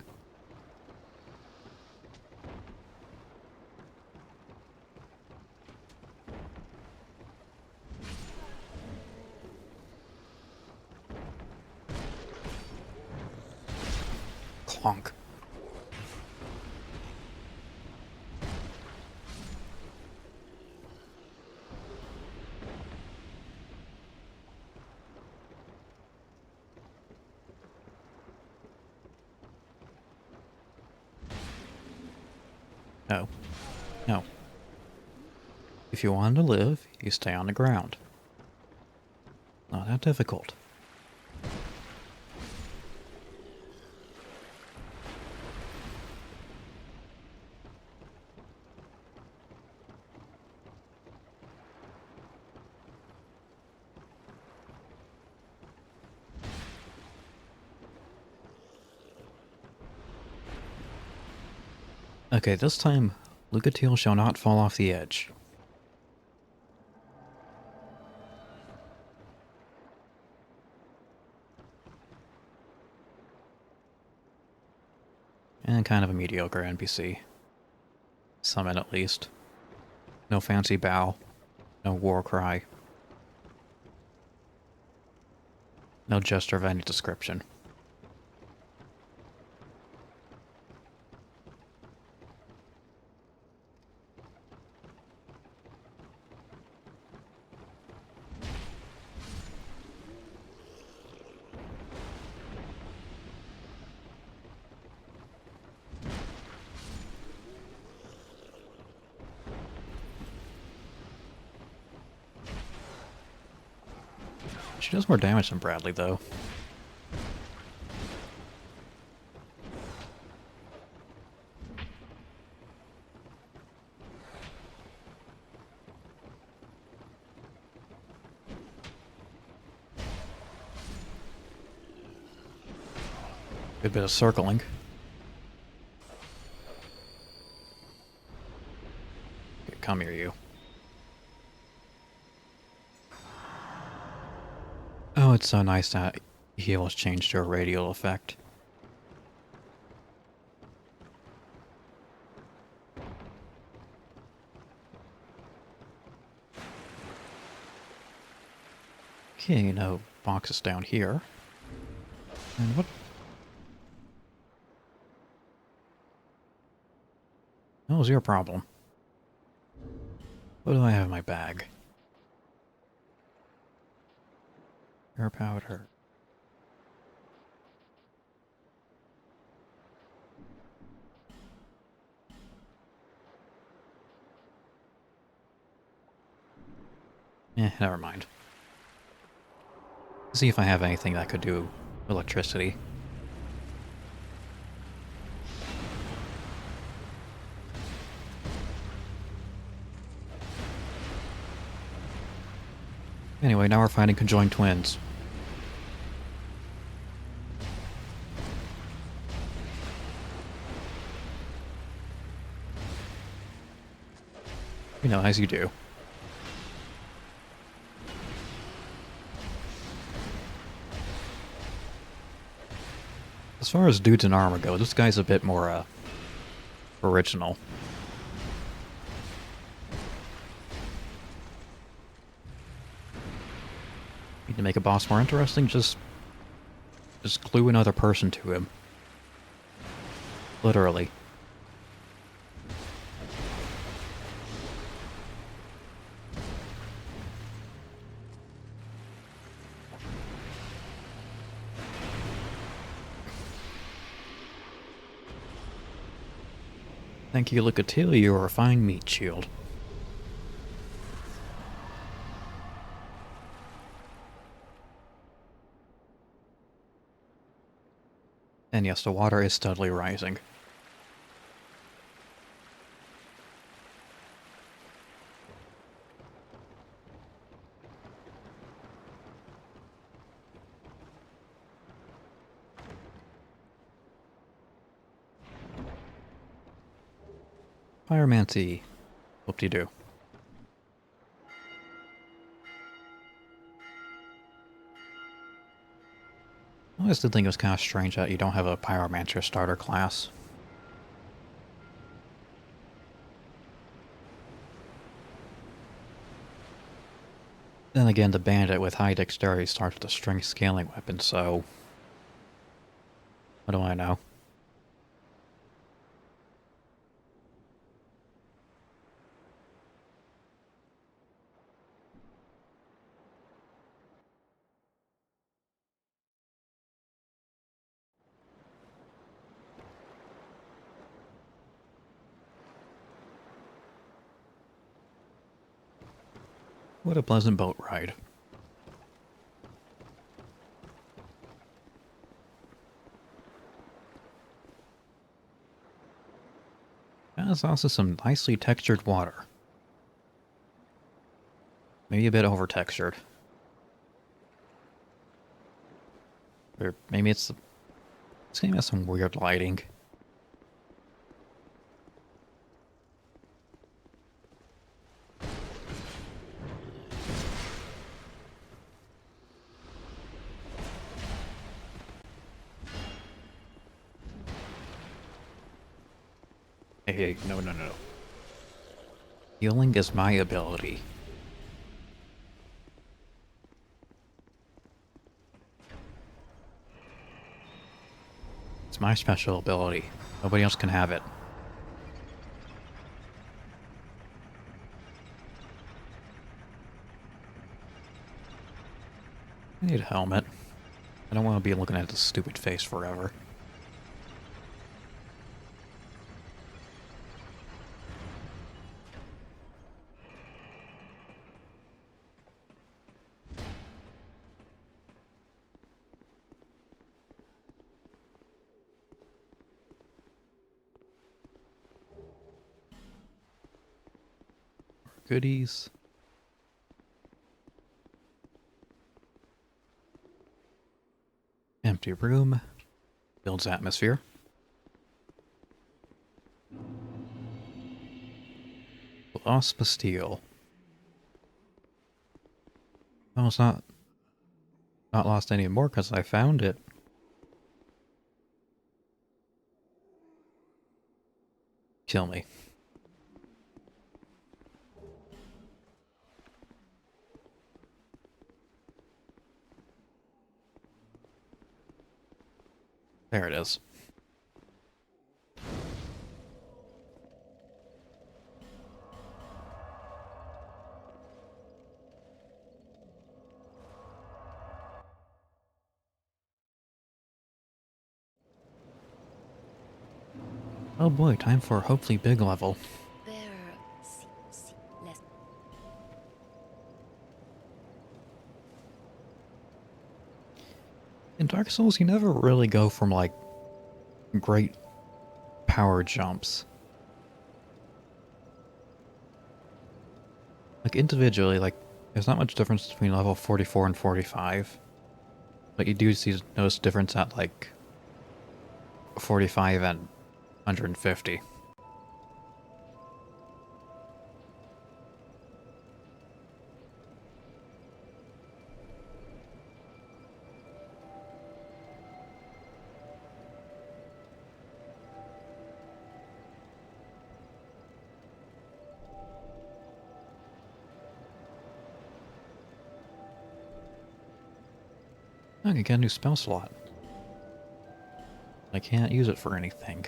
Clonk. No. No. If you want to live, you stay on the ground. Not that difficult. Okay, this time, Lucatil shall not fall off the edge. And kind of a mediocre NPC. Summon at least. No fancy bow. No war cry. No gesture of any description. She does more damage than Bradley, though. Good bit of circling. Okay, come here, you. Oh, it's so nice that heal has changed to a radial effect. Okay, no boxes down here. And what? What was your problem? What do I have in my bag? Air powder. Never mind. See if I have anything that could do electricity. Anyway, now we're fighting conjoined twins. You know, as you do. As far as dudes in armor go, this guy's a bit more, original. Need to make a boss more interesting? Just glue another person to him. Literally. Thank you, Lucatili, you are a fine meat shield. And yes, the water is steadily rising. Pyromancy. Whoop-de-doo. I always did think it was kind of strange that you don't have a Pyromancer starter class. Then again, the bandit with high dexterity starts with a strength scaling weapon, so... what do I know? What a pleasant boat ride. There's also some nicely textured water. Maybe a bit over-textured. Or maybe it's... this game has some weird lighting. Hey, no. Healing is my ability. It's my special ability. Nobody else can have it. I need a helmet. I don't want to be looking at this stupid face forever. Goodies. Empty room. Builds atmosphere. Lost Bastille. Oh, it's not lost anymore because I found it. Kill me. There it is. Oh boy, time for a hopefully big level. Less. In Dark Souls, you never really go from, like, great power jumps. Like, individually, like, There's not much difference between level 44 and 45, but you do notice difference at like 45 and 150. I can get a new spell slot. I can't use it for anything.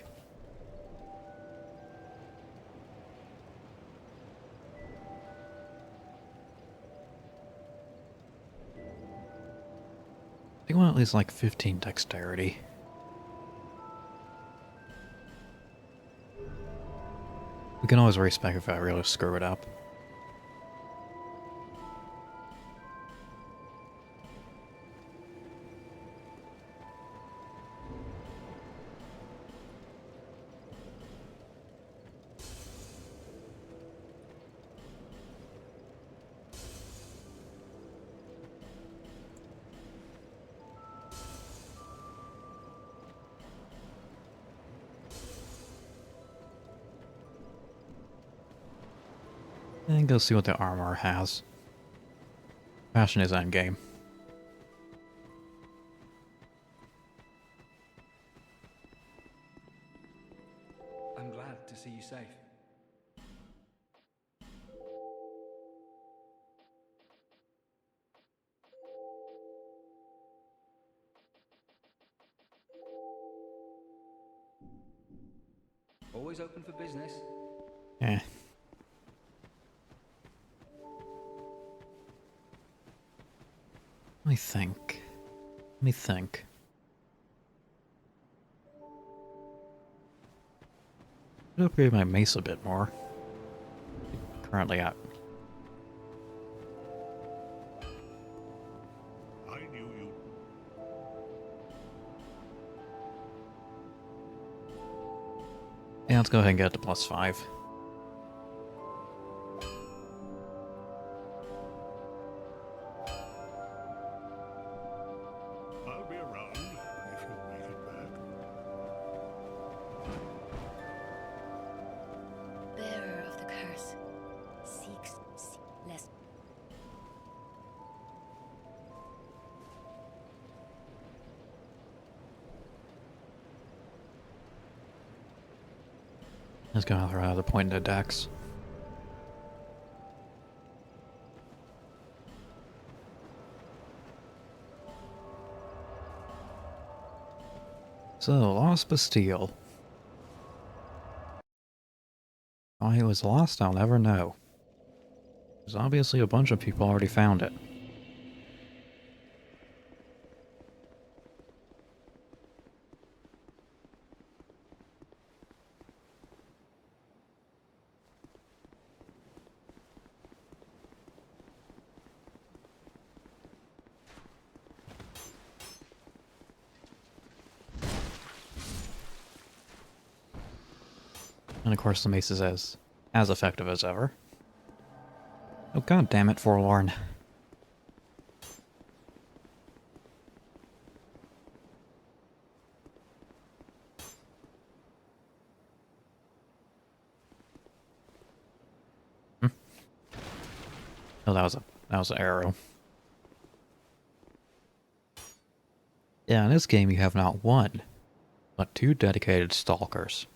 I want at least like 15 dexterity. We can always race back if I really screw it up. And go see what the armor has. Passion is endgame. I'm glad to see you safe. Always open for business. Eh. Let me think. Let me think. I'll upgrade my mace a bit more. Currently at. I knew you. Yeah, let's go ahead and get it to +5. I'll be around if you make it back. Bearer of the curse seeks less. Let's go out the point into dex. So, Lost Bastille. Why it was lost, I'll never know. There's obviously a bunch of people already found it. And of course the mace is as effective as ever. Oh god damn it, Forlorn. Oh, that was an arrow. Yeah, in this game you have not one, but two dedicated stalkers.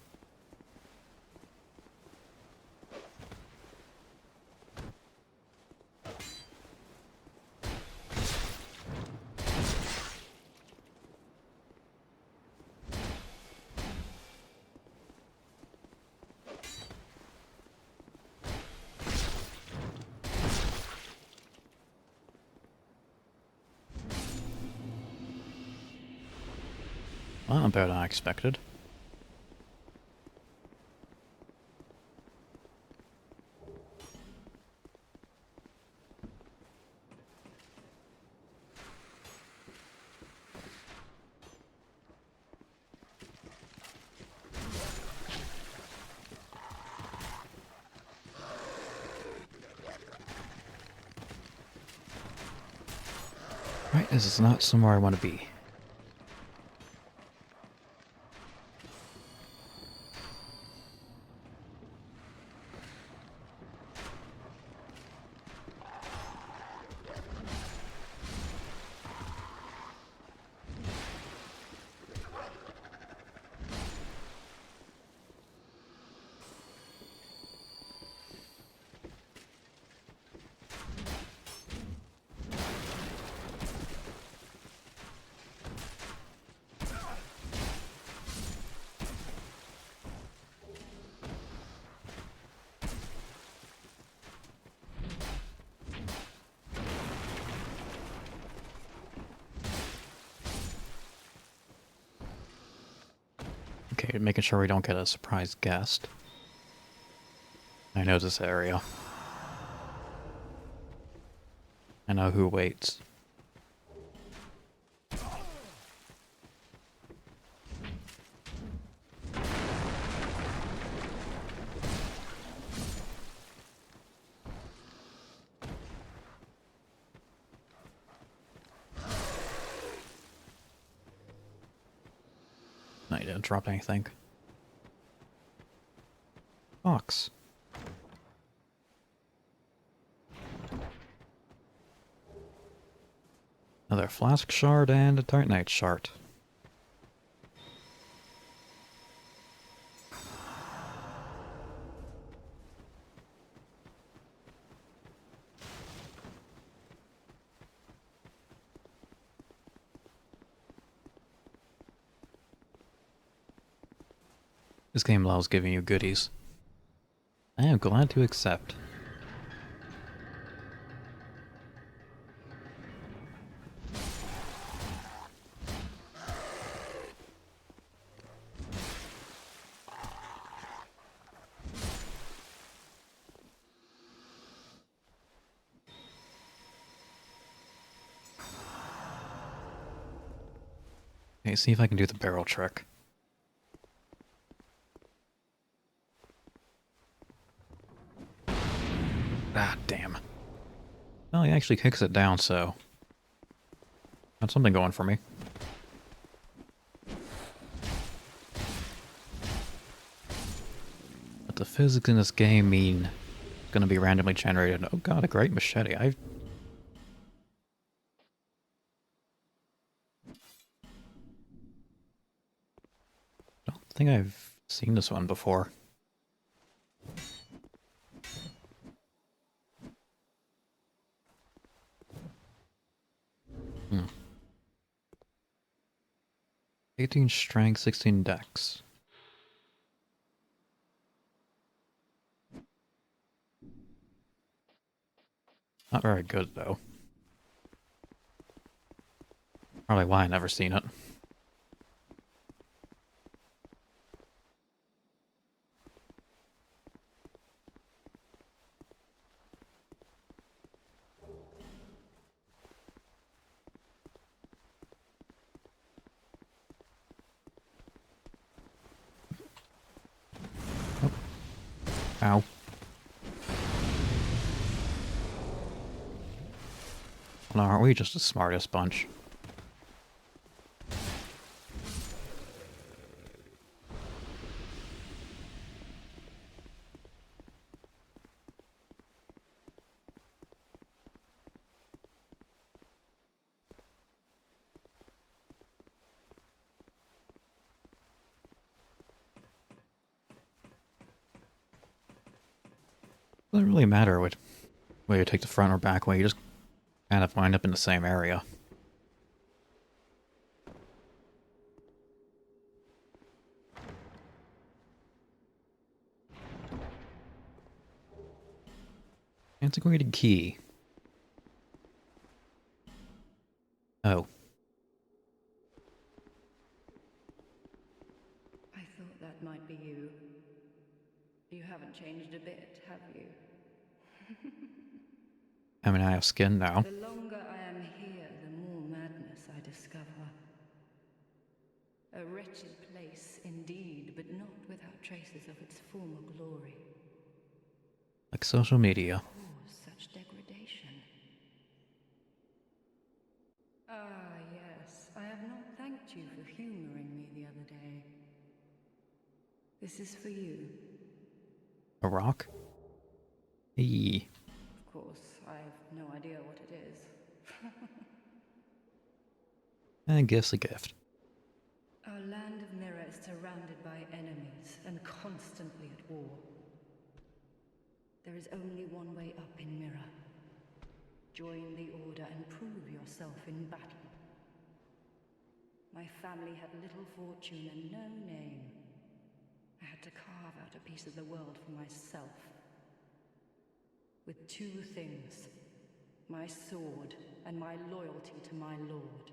Well, better than I expected. This is not somewhere I want to be. Okay, making sure we don't get a surprise guest. I know this area. I know who waits. I didn't drop anything. Box. Another flask shard and a Titanite shard. This game loves giving you goodies. I am glad to accept. Okay, see if I can do the barrel trick. Ah, damn. Well, he actually kicks it down, so... That's something going for me. But the physics in this game mean... Gonna be randomly generated. Oh god, a great machete. I don't think I've seen this one before. Hmm. 18 strength, 16 dex. Not very good, though. Probably why I never seen it. Oh. Ow. Well, aren't we just the smartest bunch? Doesn't really matter whether you take the front or back way, you just kind of wind up in the same area. Antiquated key. Oh. I thought that might be you. You haven't changed a bit, have you? I mean, I have skin now. The longer I am here, the more madness I discover. A wretched place indeed, but not without traces of its former glory. Like social media. Cause such degradation. Ah, yes. I have not thanked you for humoring me the other day. This is for you. A rock? Hey. Of course, I have no idea what it is. And gift's a gift. Our land of Mirror is surrounded by enemies and constantly at war. There is only one way up in Mirror. Join the Order and prove yourself in battle. My family had little fortune and no name. I had to carve out a piece of the world for myself. With two things. My sword and my loyalty to my lord.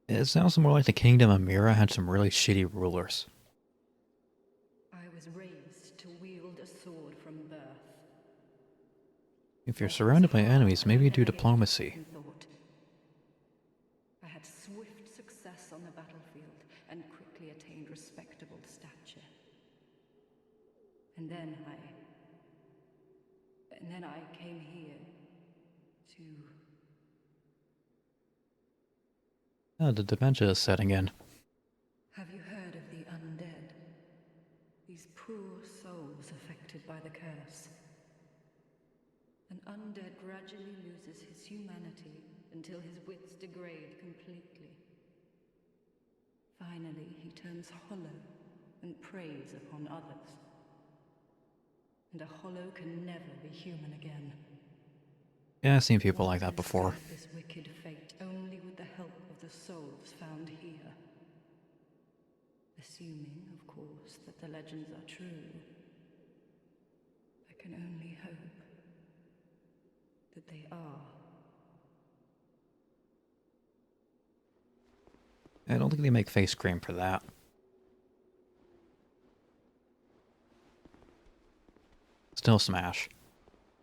It sounds more like the Kingdom of Mira had some really shitty rulers. I was raised to wield a sword from birth. If you're surrounded by enemies, maybe you do diplomacy. I had swift success on the battlefield and quickly attained respectable stature. And then I came here to... Oh, the dementia is setting in. Have you heard of the undead? These poor souls affected by the curse. An undead gradually loses his humanity until his wits degrade completely. Finally, he turns hollow and preys upon others. And a hollow can never be human again. Yeah, I've seen people like that before. This wicked fate only with the help of the souls found here. Assuming, of course, that the legends are true. I can only hope that they are. I don't think they make face cream for that. Still smash.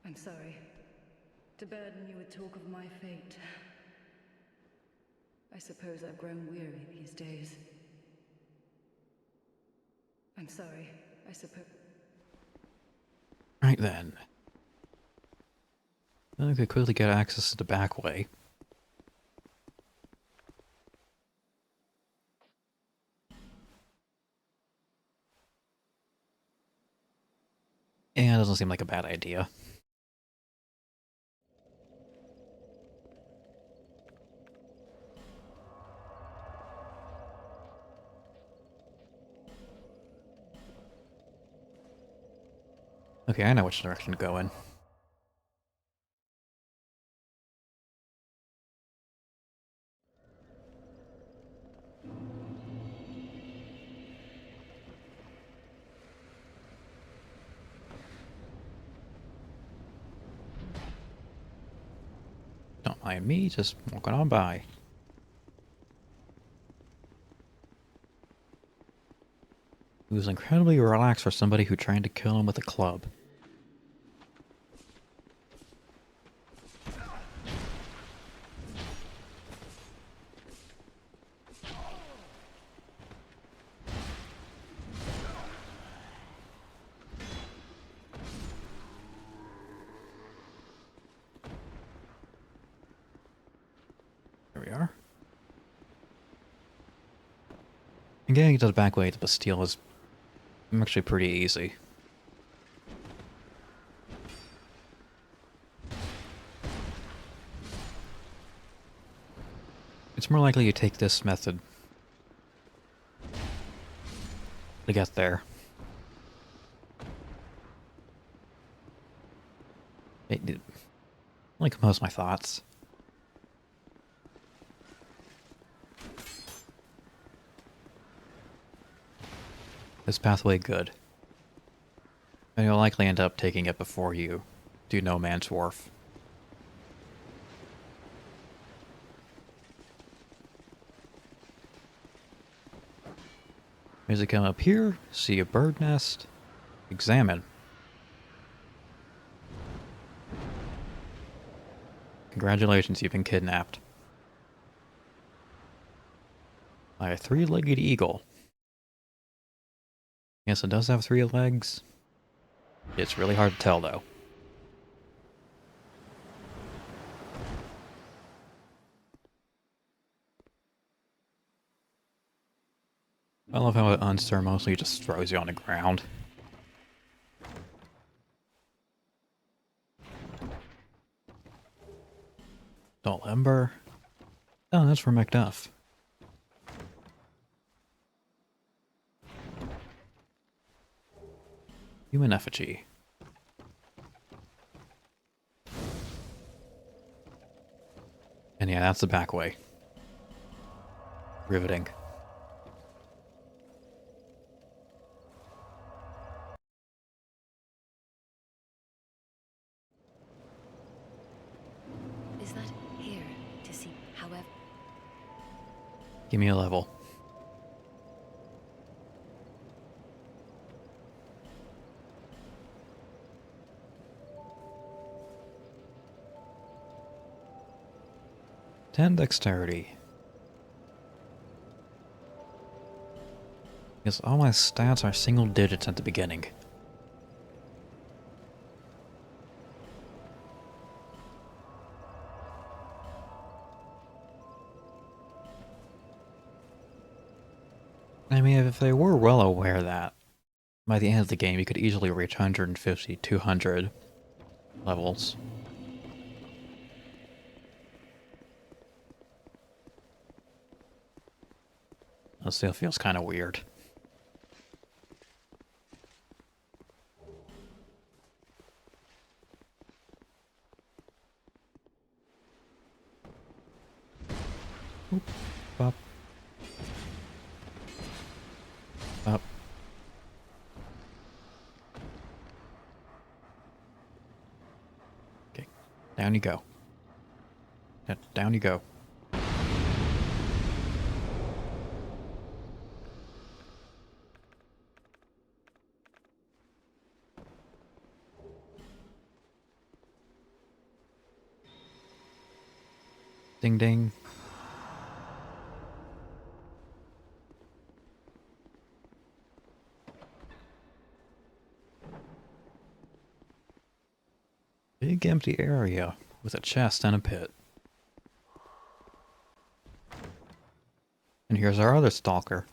I'm sorry to burden you with talk of my fate. I suppose I've grown weary these days. I'm sorry, I suppose... Right then. I could quickly get access to the back way. And it doesn't seem like a bad idea. Okay, I know which direction to go in. Don't mind me, just walking on by. He was incredibly relaxed for somebody who tried to kill him with a club. There we are. And getting to the back way to Bastille is actually pretty easy. It's more likely you take this method to get there. Like compose my thoughts. This pathway good. And you'll likely end up taking it before you do No Man's Wharf. As you come up here, see a bird nest. Examine. Congratulations, you've been kidnapped. By a three-legged eagle. Yes, it does have 3 legs. It's really hard to tell, though. I love how it unceremoniously just throws you on the ground. Dull Ember. Oh, that's for Macduff. Human effigy. And yeah, that's the back way. Riveting. Is that here to see? However, Give me a level. Ten dexterity. Because all my stats are single digits at the beginning. I mean, if they were well aware that by the end of the game you could easily reach 150, 200 levels. It still feels kind of weird. Oop, bop. Up. Okay, down you go. Down you go. Ding ding. Big empty area with a chest and a pit. And here's our other stalker.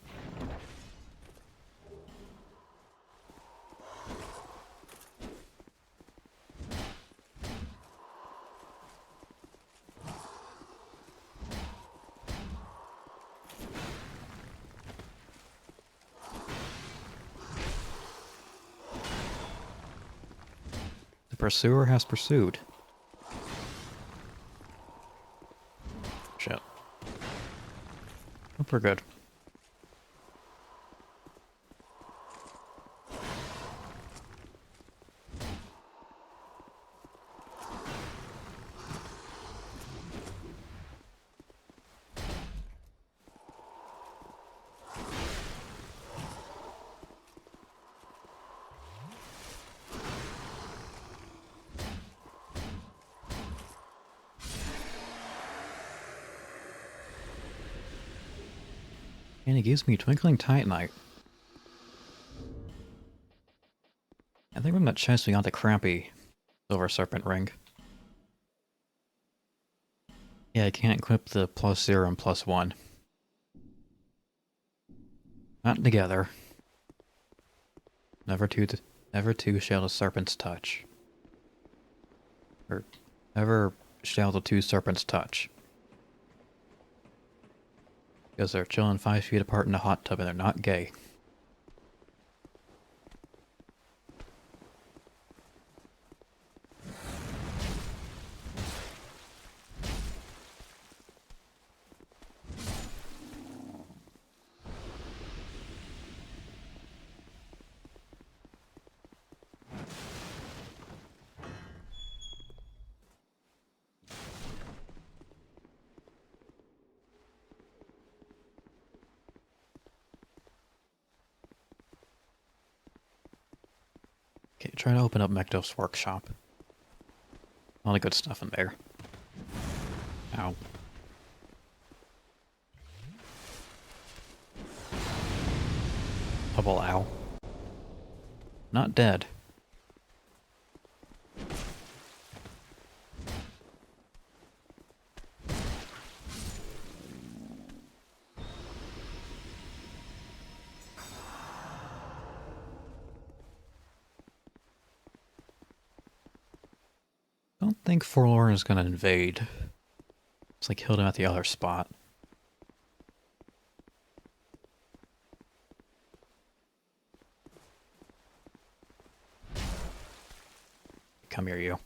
The pursuer has pursued. Shit. Hope we're good. And it gives me Twinkling Titanite. I think from that chest we got the crappy Silver Serpent Ring. Yeah, I can't equip the +0 and +1. Not together. Never two shall the serpents touch. Or never shall the two serpents touch. Because they're chilling 5 feet apart in a hot tub and they're not gay. Okay, try to open up Mekdov's workshop. All the good stuff in there. Ow. Double ow. Not dead. don't think Forlorn is gonna invade. It's like killed him at the other spot. Come here, you.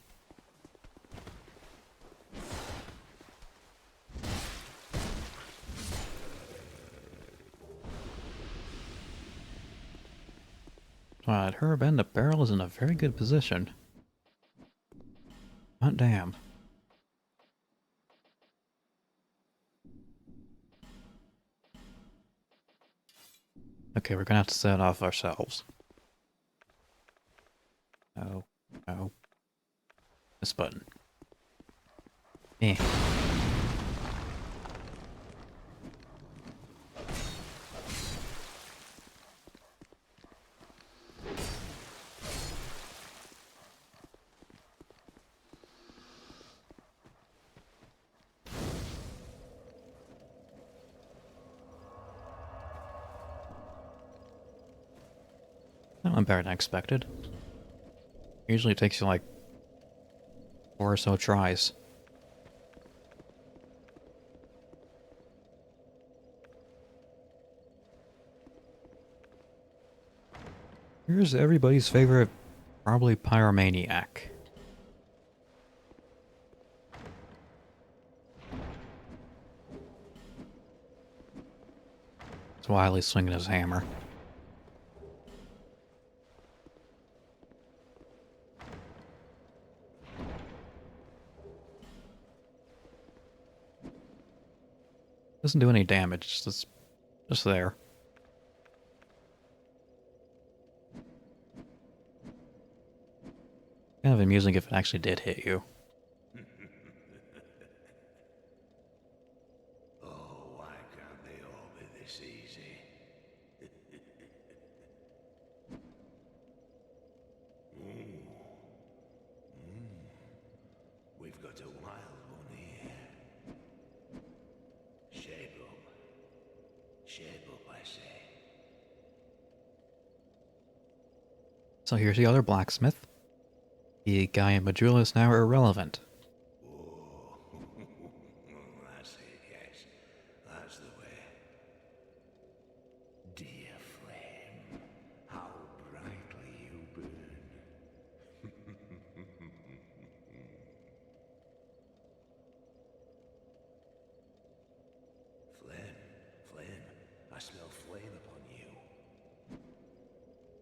Alright, Herb and the barrel is in a very good position. Hot damn. Okay, we're gonna have to set it off ourselves. No, no. This button. Eh. That went better than I expected. Usually it takes you like 4 or so tries. Here's everybody's favorite, probably pyromaniac. It's wildly swinging his hammer. Doesn't do any damage, it's just there. Kind of amusing if it actually did hit you. Oh, why can't they all be this easy? We've got a wild one here. Shape up. Shape up, I say. So here's the other blacksmith. The guy in Majula is now irrelevant. Oh, that's it, yes. That's the way. Dear flame, how brightly you burn. Flame, I smell flame upon you.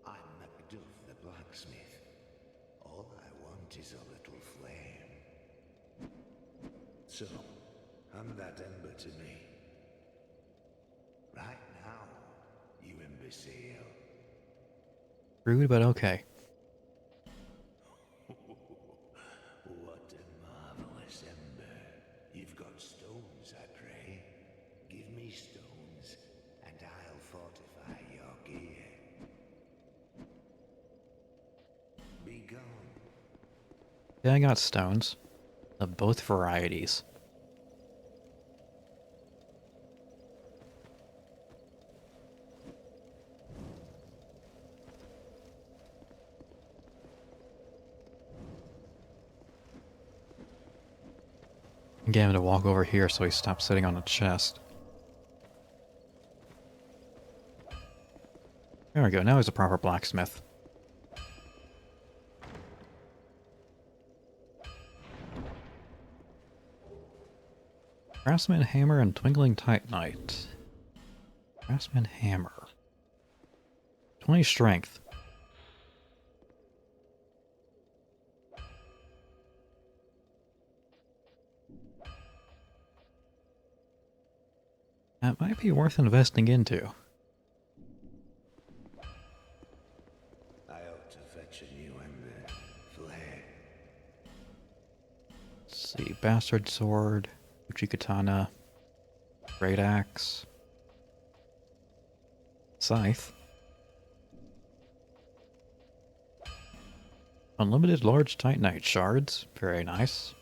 I'm Macduff the blacksmith. All I want is a little flame. So, hand that ember to me. Right now, you imbecile. Rude, but okay. What a marvelous ember. You've got stones, I pray. Give me stones, and I'll fortify your gear. Be gone. Yeah, I got stones. Of both varieties. Get him to walk over here so he stops sitting on the chest. There we go, now he's a proper blacksmith. Craftsman Hammer and Twinkling Titanite. Craftsman Hammer. 20 strength. That might be worth investing into. I ought to fetch a new ember. Flare. Let's see, Bastard Sword, Uchikatana, Great Axe, Scythe. Unlimited large Titanite shards, very nice.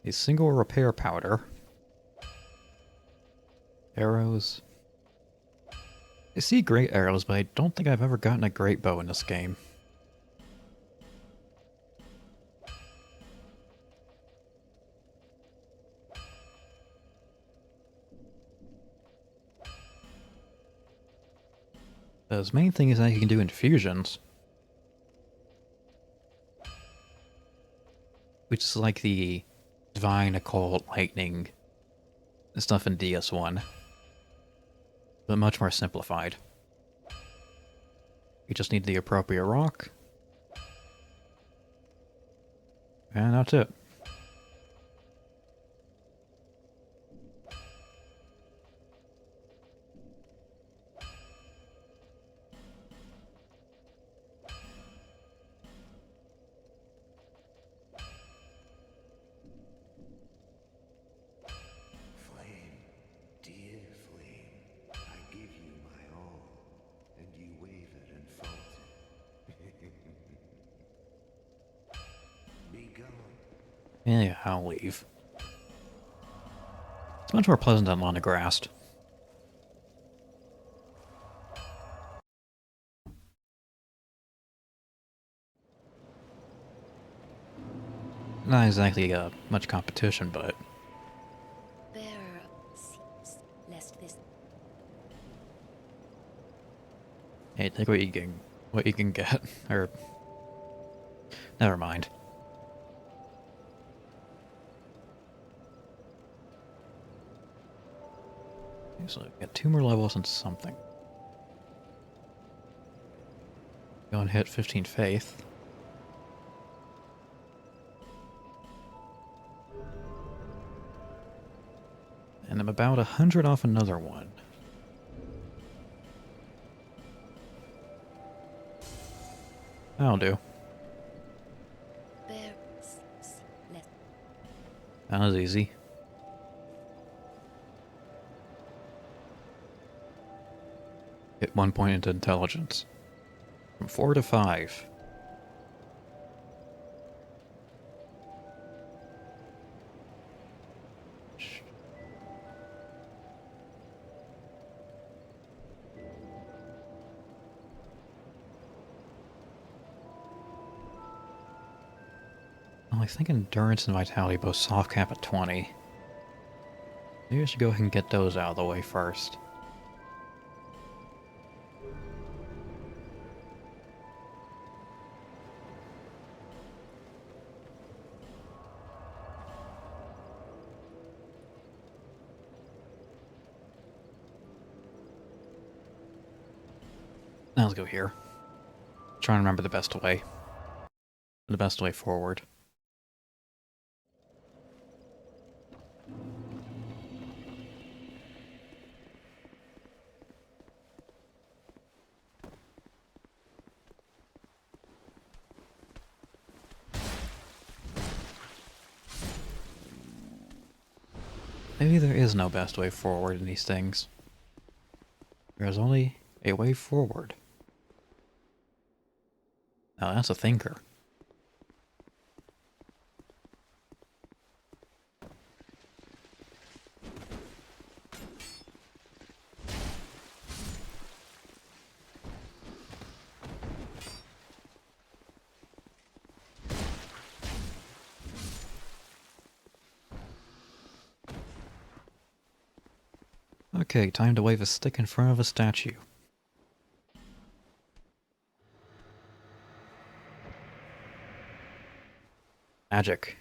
A single repair powder. Arrows. I see great arrows, but I don't think I've ever gotten a great bow in this game. The main thing is that you can do infusions. Which is like the Divine Occult Lightning stuff in DS1. But much more simplified. You just need the appropriate rock. And that's it. Flame, dear flame, I give you my all, and you wavered and faltered. Be gone. Yeah, I'll leave. It's much more pleasant than Lonegrast. Not exactly much competition, but Bearer of seas, lest this hey, take what you can get. Or never mind. Okay, so we got 2 more levels and something. Go and hit 15 faith. And I'm about 100 off another one. That'll do. bear seas, lest That was easy. Hit 1 point into intelligence. From 4 to 5. Well, I think endurance and vitality both soft cap at 20. Maybe I should go ahead and get those out of the way first. Now let's go here. Try and remember the best way. The best way forward. Maybe there is no best way forward in these things. There is only a way forward. Now that's a thinker. Okay, time to wave a stick in front of a statue. Magic.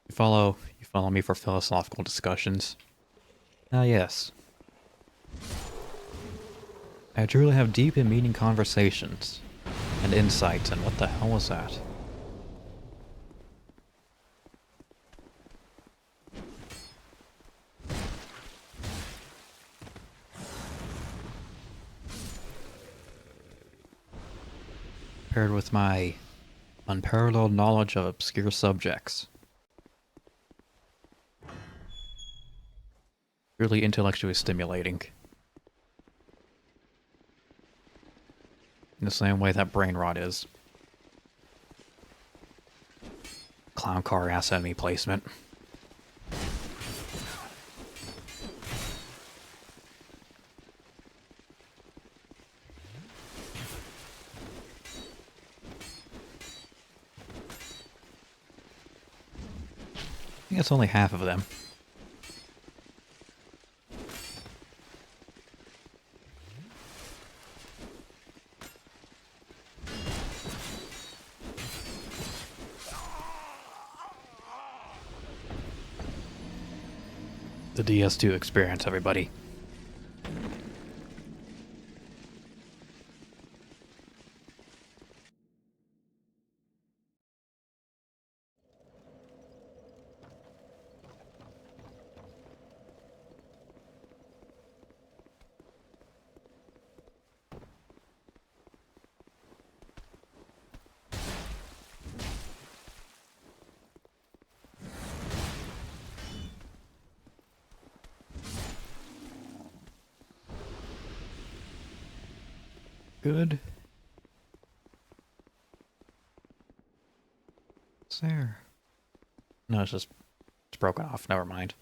You follow me for philosophical discussions. Ah, yes. I truly have deep and meaning conversations and insights, and what the hell was that? Paired with my unparalleled knowledge of obscure subjects. Really intellectually stimulating. In the same way that brain rot is. Clown car ass enemy placement. I think it's only half of them. The DS2 experience, everybody. Good. What's there? No, it's broken off. Never mind.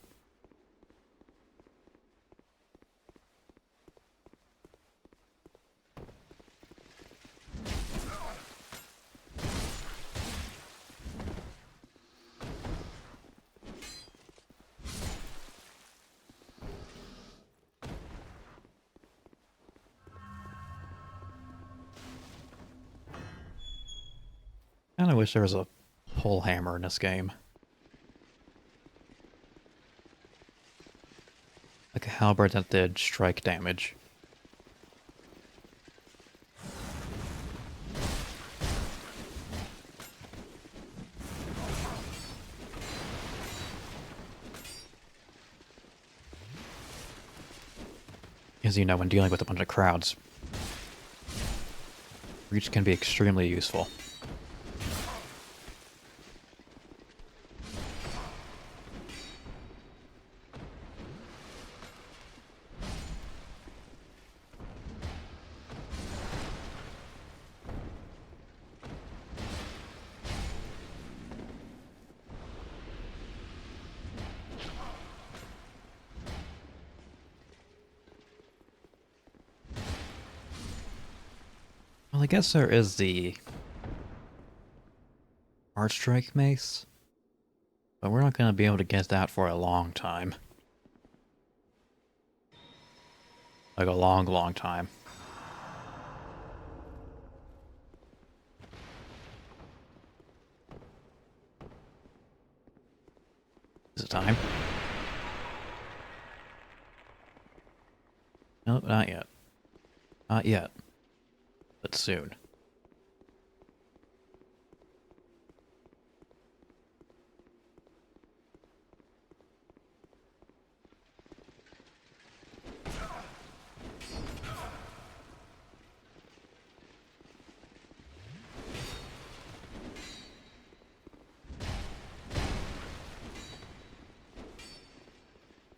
Kinda wish there was a pull hammer in this game. Like a halberd that did strike damage. As you know, when dealing with a bunch of crowds, reach can be extremely useful. Well, I guess there is the Art Strike Mace, but we're not going to be able to get that for a long time. Like a long, long time. Is it time? Nope, not yet. Not yet. But soon.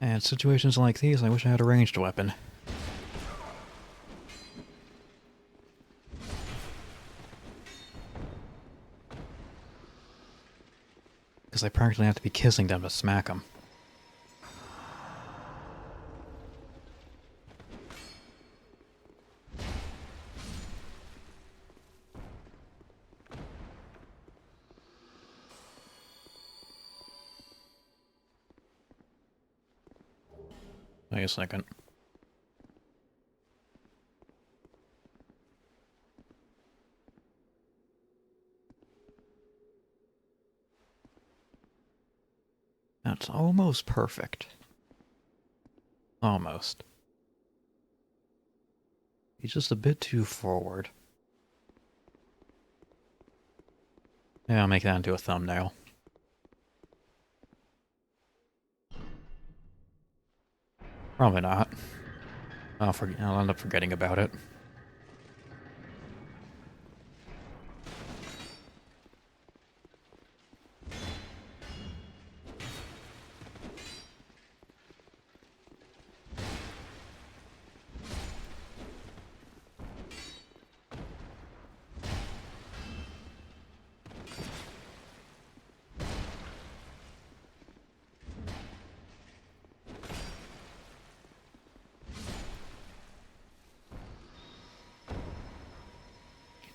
And situations like these, I wish I had a ranged weapon. Because I practically have to be kissing them to smack them. Wait a second. That's almost perfect. Almost. He's just a bit too forward. Yeah, I'll make that into a thumbnail. Probably not. I'll end up forgetting about it.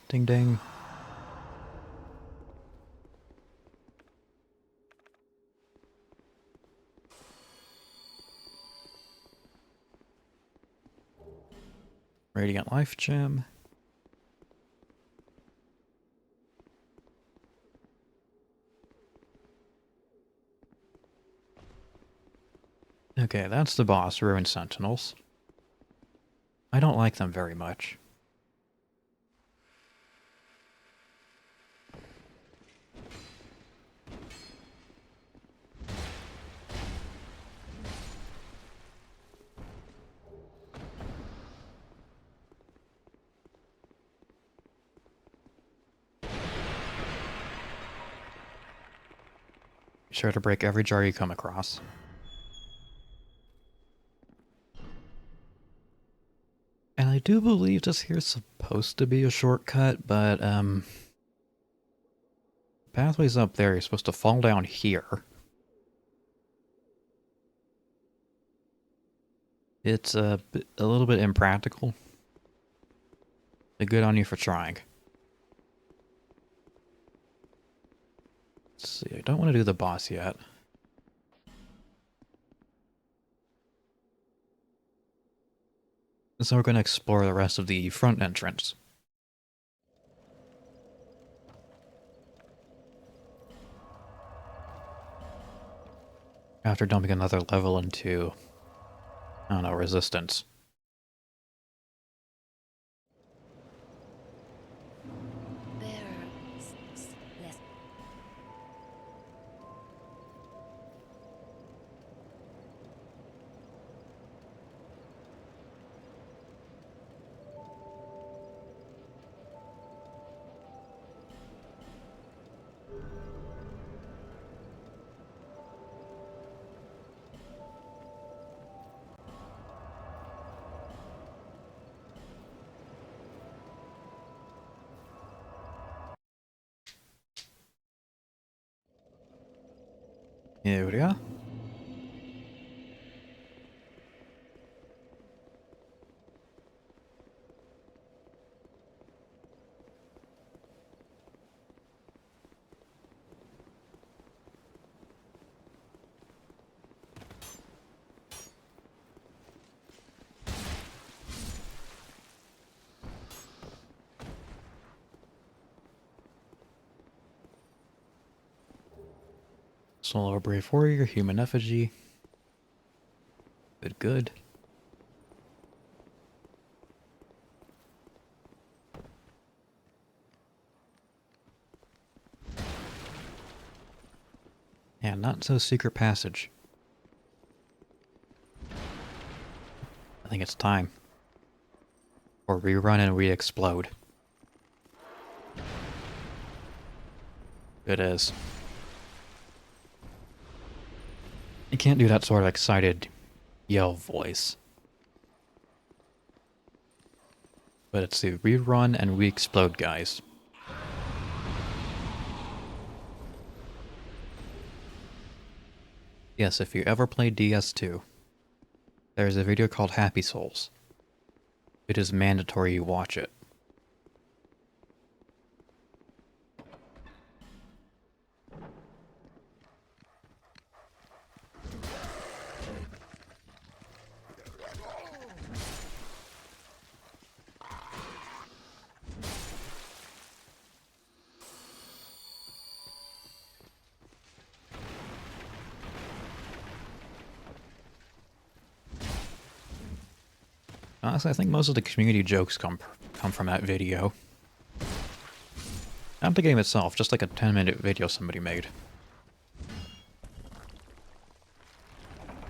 Ding ding. Radiant Life Gem. Okay, Okay, that's the boss, Ruined Sentinels. I don't like them very much. Be sure to break every jar you come across. And I do believe this here's supposed to be a shortcut, but, pathway's up there, you're supposed to fall down here. It's a little bit impractical. But good on you for trying. Let's see, I don't want to do the boss yet. So we're going to explore the rest of the front entrance. After dumping another level into, I don't know, resistance. Less. Here we are. Solo Brave Warrior, Human Effigy. Good, good. And not so secret passage. I think it's time. Or rerun and re-explode. It is. You can't do that sort of excited yell voice. But it's the rerun and re-explode, guys. Yes, if you ever play DS2, there's a video called Happy Souls. It is mandatory you watch it. Honestly, I think most of the community jokes come from that video. Not the game itself, just like a 10-minute video somebody made.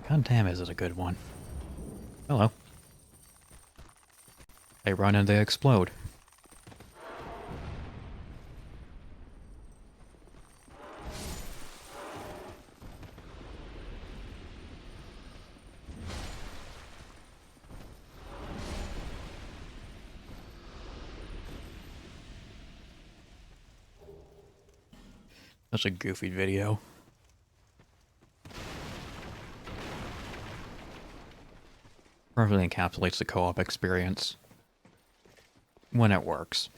God damn, is it a good one. Hello. They run and they explode. Such a goofy video. Perfectly encapsulates the co-op experience. When it works.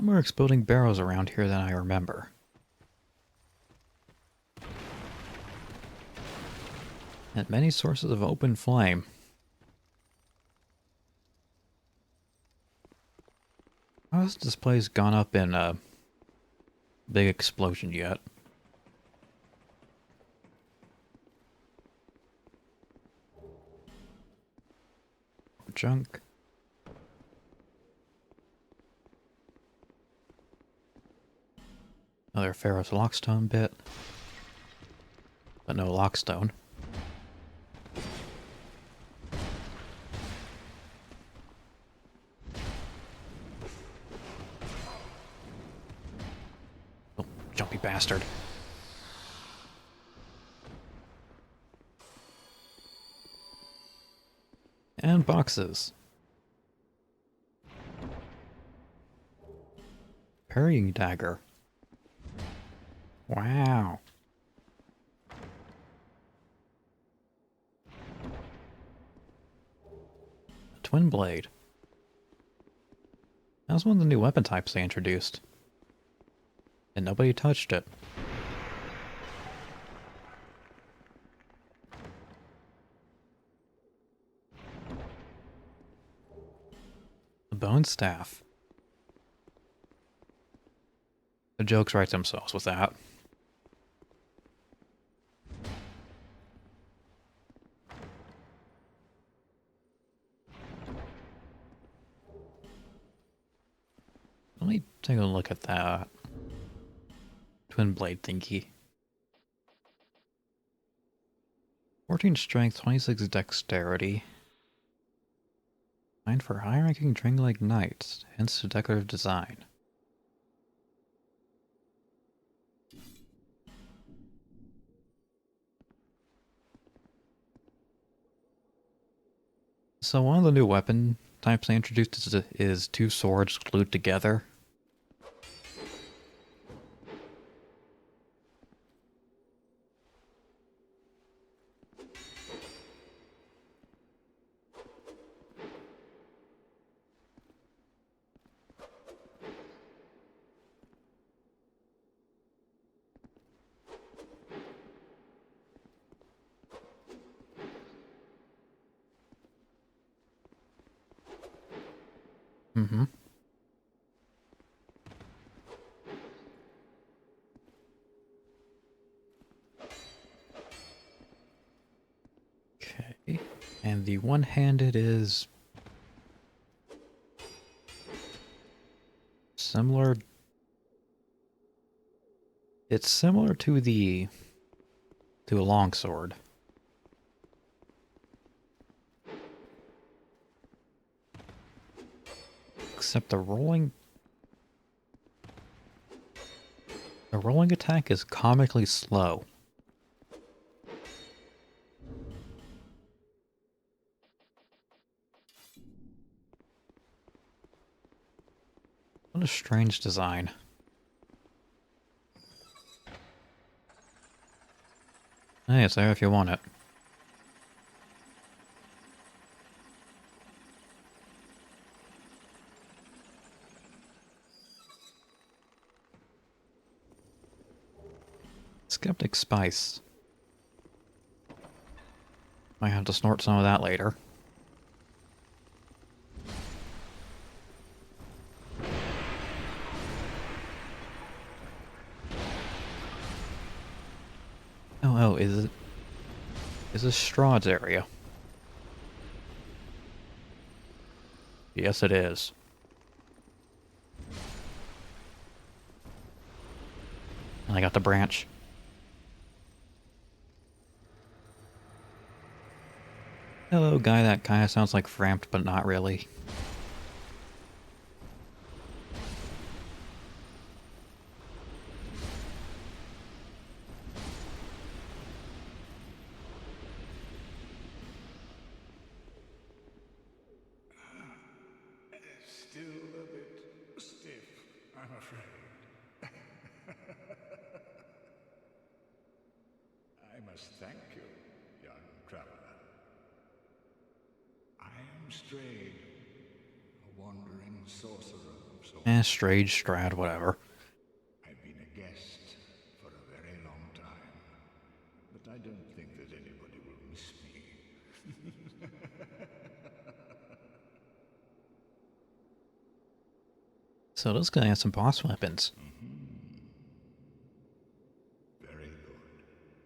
lot more exploding barrels around here than I remember. And many sources of open flame. How has this place gone up in a big explosion yet? Junk. Another ferrous lockstone bit. But no lockstone. Oh, jumpy bastard. And boxes. Parrying dagger. Wow. A twin blade. That was one of the new weapon types they introduced. And nobody touched it. The bone staff. The jokes write themselves with that. Let me take a look at that twin blade thingy. 14 strength, 26 dexterity. 9 for high-ranking Drang-like knights, hence the decorative design. So one of the new weapon types they introduced is two swords glued together. Mm-hmm. Okay. And the one-handed is similar. It's similar to a longsword. Except the rolling attack is comically slow. What a strange design. Hey, it's there if you want it. Skeptic Spice. Might have to snort some of that later. Oh, is this Strahd's area? Yes, it is. And I got the branch. Hello, guy that kind of sounds like Framped, but not really. Still a bit stiff, I'm afraid. I must thank you, young traveler. I am Strayed, a wandering sorcerer of Strayed, Strad, whatever. I've been a guest for a very long time, but I don't think that anybody will miss me. So this guy has some boss weapons.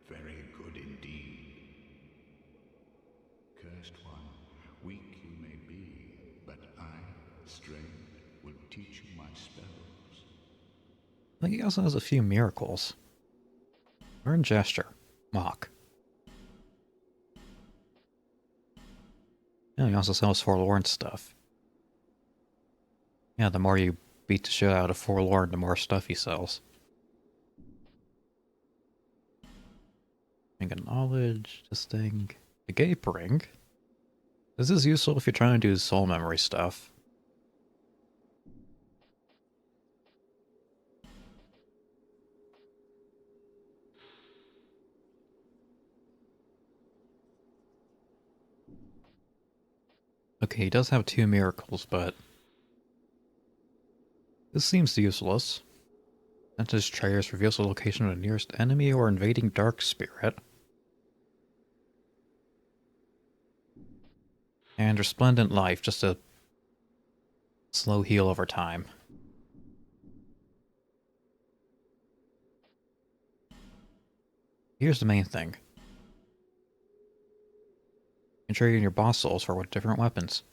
Very good indeed. Cursed one, weak you may be, but I, Strayed, will teach you my spells. I think he also has a few miracles. Learn gesture. Mock. Yeah, he also sells forlorn stuff. Yeah, the more you beat the shit out of forlorn, the more stuff he sells. Ring of knowledge, this thing. The gape ring. This is useful if you're trying to do soul memory stuff. Okay, he does have 2 miracles, but this seems useless. Senses Trails reveals the location of the nearest enemy or invading dark spirit. And Resplendent Life, just a slow heal over time. Here's the main thing. You can trade in your boss souls for different weapons.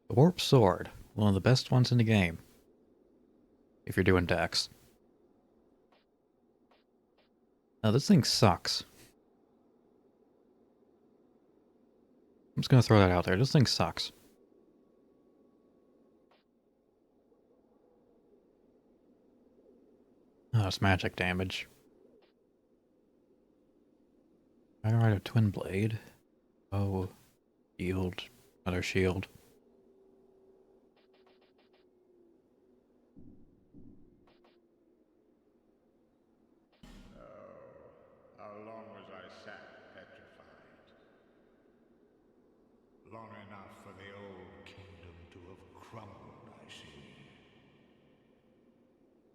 The Warp Sword, one of the best ones in the game. If you're doing Dex. Now this thing sucks. I'm just gonna throw that out there. This thing sucks. Oh, it's magic damage. I ride a twin blade. Oh, shield. Another shield. How long was I sat petrified? Long enough for the old kingdom to have crumbled, I see.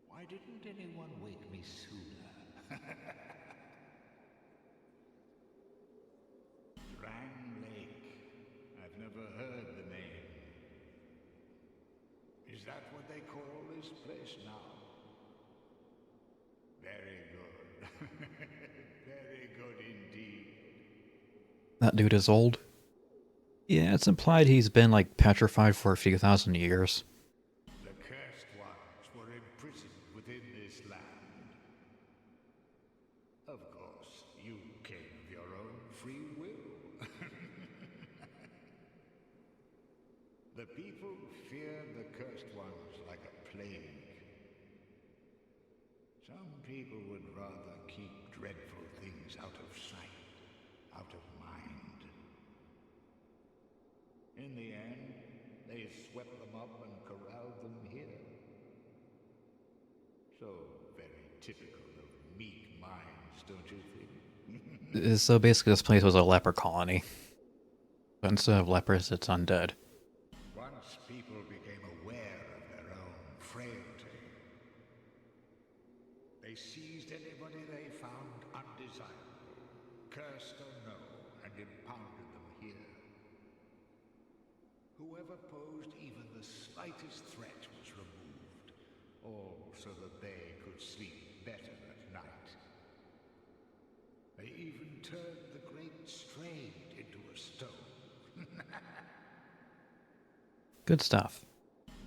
Why didn't anyone wake me sooner? Drang Lake. I've never heard the name. Is that what they call this place now? Very good. Very good indeed. That dude is old. Yeah, it's implied he's been, like, petrified for a few thousand years. The cursed ones were imprisoned within this land. Of course, you came of your own free will. The people fear the cursed ones like a plague. Some people would rather keep dreadful things out of sight, out of mind. In the end, they swept them up and corralled them here. So very typical of meek minds, don't you think? So basically this place was a leper colony. But instead of lepers, it's undead. Once people became aware of their own frailty, they seized anybody they found undesirable, cursed or no, and impounded them here. Whoever posed even the slightest threat was removed, all so that they could sleep better at night. They even turned the great Strayed into a stone. Good stuff.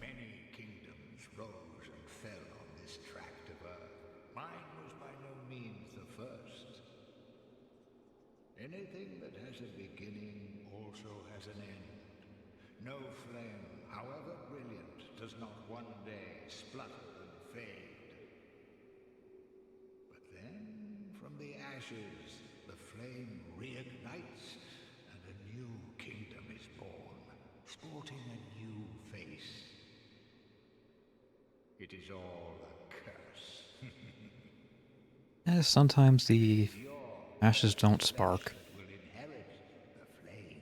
Many kingdoms rose and fell on this tract of earth. Mine was by no means the first. Anything that has a beginning also has an end. No flame, however brilliant, does not one day splutter and fade. But then, from the ashes, the flame reignites, and a new kingdom is born, sporting a new face. It is all a curse. Sometimes the ashes don't spark. Will inherit the flame.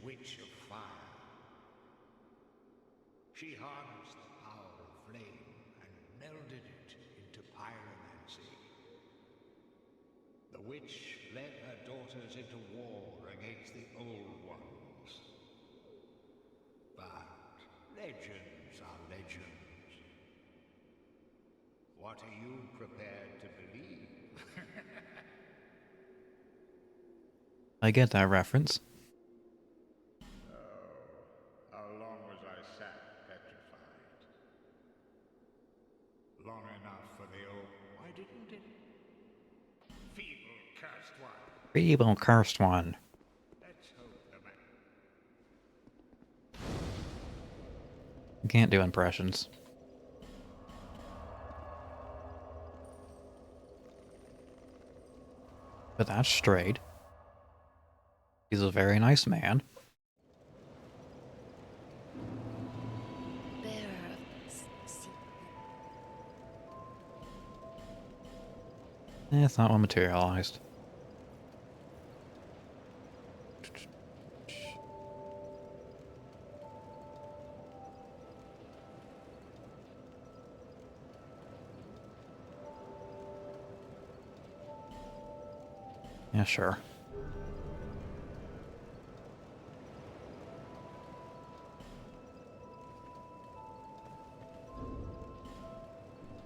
witch of fire. She harnessed the power of flame and melded it into pyromancy. The witch led her daughters into war against the Old Ones. But legends are legends. What are you prepared to believe? I get that reference. How long was I sat petrified? Long enough for the old... Why didn't it? Feeble, cursed one. Feeble cursed one. Let's hope the man... You can't do impressions. But that's straight. He's a very nice man. Bearer of sea. It's not what materialized. Yeah, sure.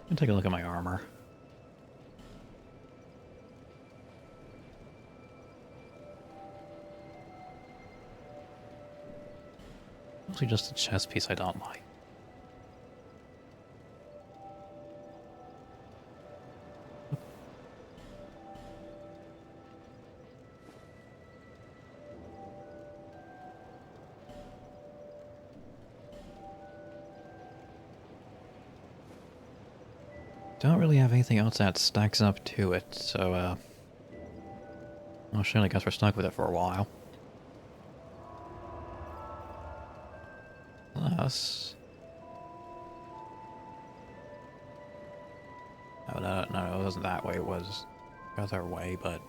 Let me take a look at my armor. Mostly just a chest piece I don't like. Don't really have anything else that stacks up to it, so, well, shit, I guess we're stuck with it for a while. Plus... Oh, no, it wasn't that way, it was the other way, but...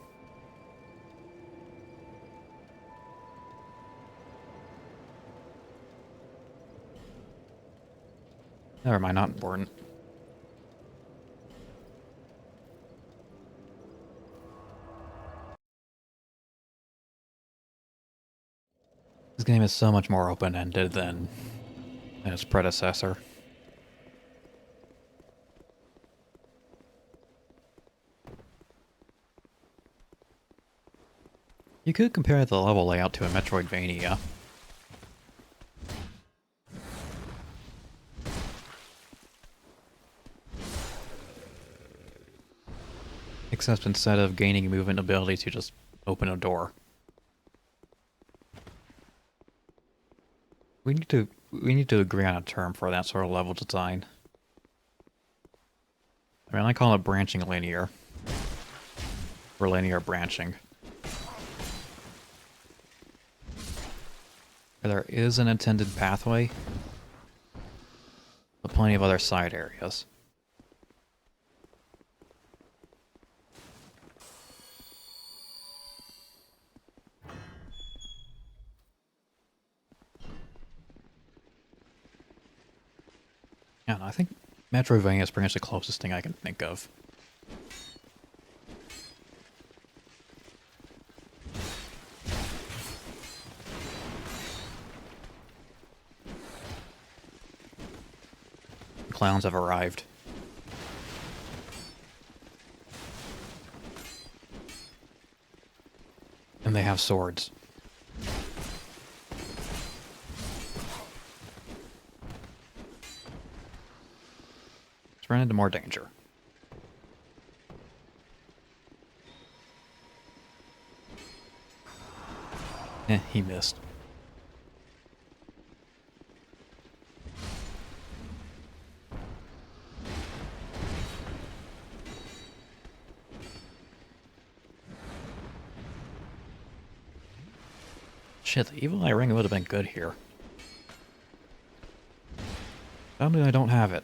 Never mind, not important. This game is so much more open-ended than its predecessor. You could compare the level layout to a Metroidvania. Except instead of gaining movement ability to just open a door. We need to agree on a term for that sort of level design. I mean, I call it branching linear. Or linear branching. There is an intended pathway, but plenty of other side areas. Yeah, I think Metroidvania is pretty much the closest thing I can think of. The clowns have arrived. And they have swords. Let's run into more danger. He missed. Shit, the Evil Eye Ring would have been good here. Sadly, I don't have it.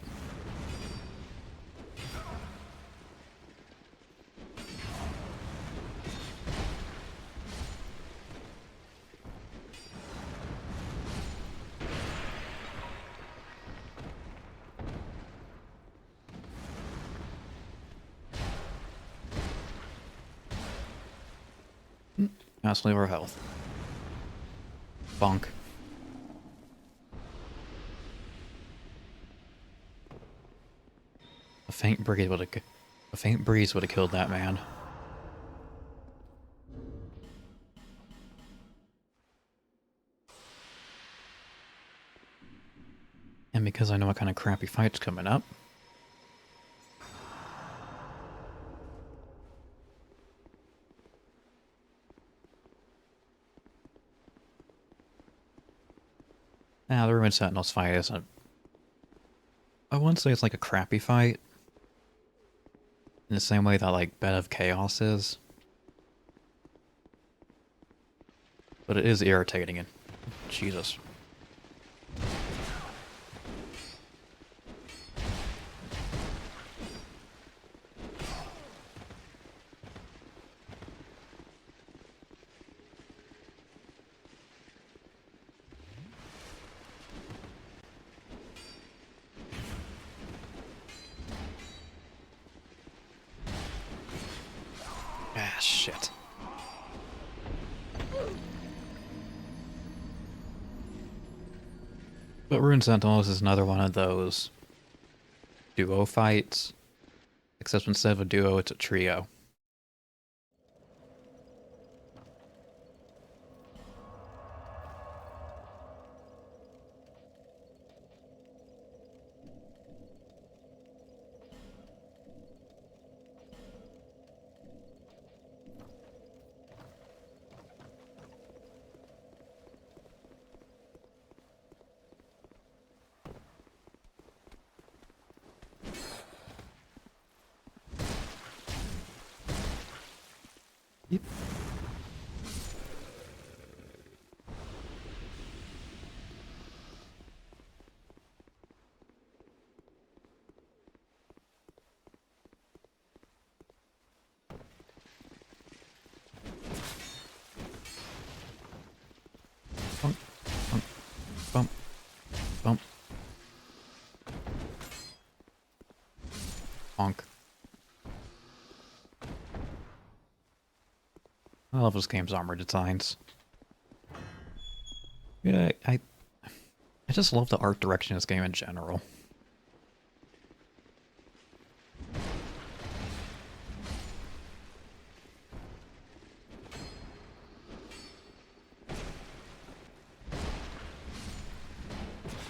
Let's leave our health. Bonk. A faint breeze would have killed that man. And because I know what kind of crappy fight's coming up, the Ruined Sentinels fight isn't... I wouldn't say it's like a crappy fight, in the same way that, like, Bed of Chaos is. But it is irritating and... Jesus. Ah, shit. But Ruined Sentinels is another one of those duo fights, except instead of a duo, it's a trio. Yep. Bump, bump, bump, bump. Bonk. I love this game's armor designs. Yeah, I just love the art direction of this game in general.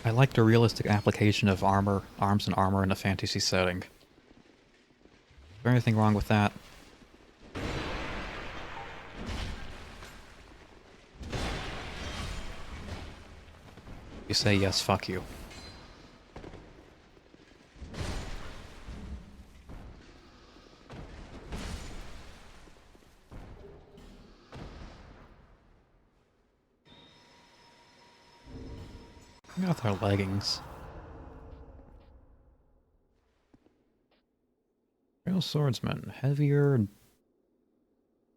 I like the realistic application of arms and armor in a fantasy setting. Is there anything wrong with that? You say yes, fuck you. Got their leggings. Real swordsman. Heavier.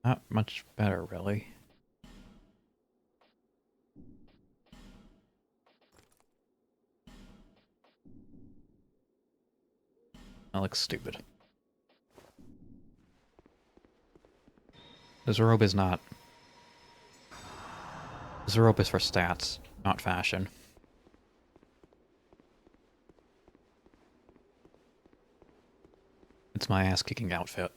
Not much better, really. That looks stupid. This robe is not... This robe is for stats, not fashion. It's my ass-kicking outfit.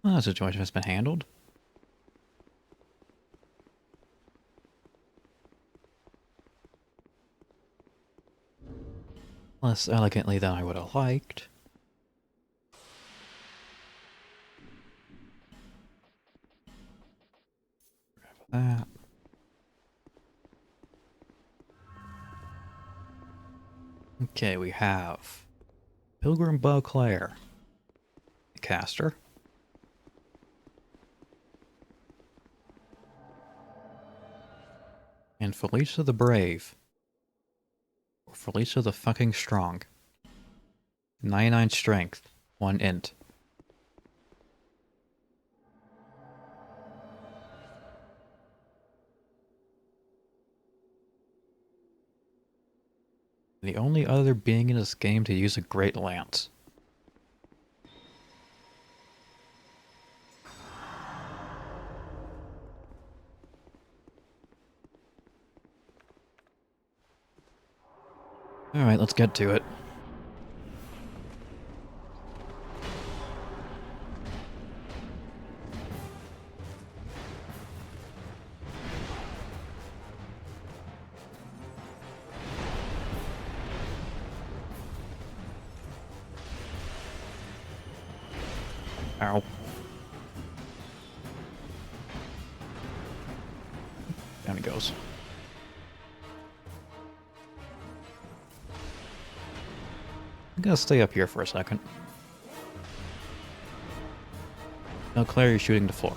Well, that situation has been handled. Less elegantly than I would have liked. Okay, we have Pilgrim Beauclair, the caster. And Felicia the Brave. Or Felicia the fucking Strong. 99 strength, 1 int. The only other being in this game to use a Great Lance. Alright, let's get to it. Ow. Down he goes. I'm gonna stay up here for a second. Now, Claire, you're shooting the floor.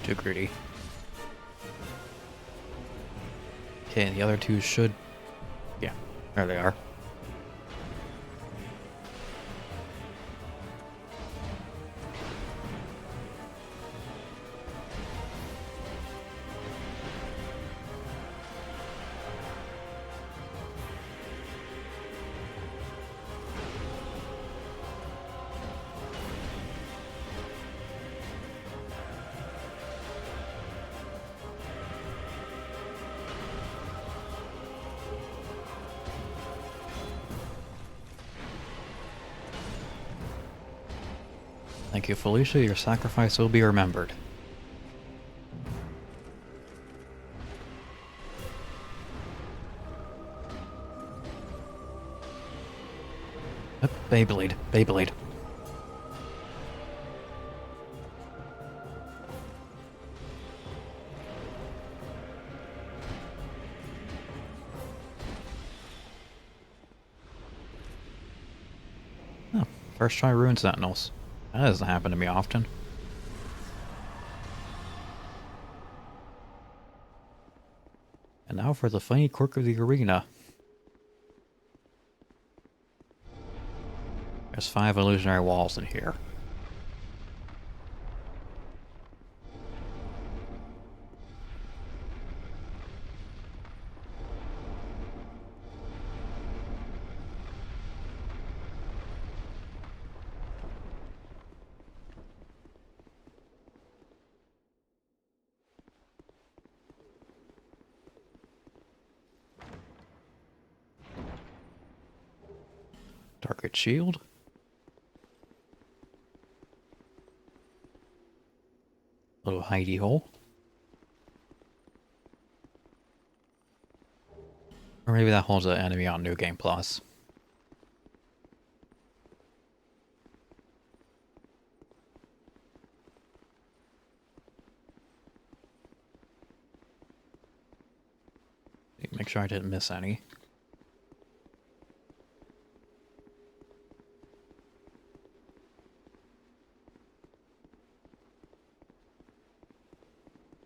Too greedy. Okay, and the other two should... Yeah, there they are. Thank you, Felicia. Your sacrifice will be remembered. Beyblade. Beyblade. Oh, first try Rune Sentinels. That doesn't happen to me often. And now for the funny quirk of the arena. There's 5 illusionary walls in here. Target shield. Little hidey hole. Or maybe that holds an enemy on New Game Plus. Make sure I didn't miss any.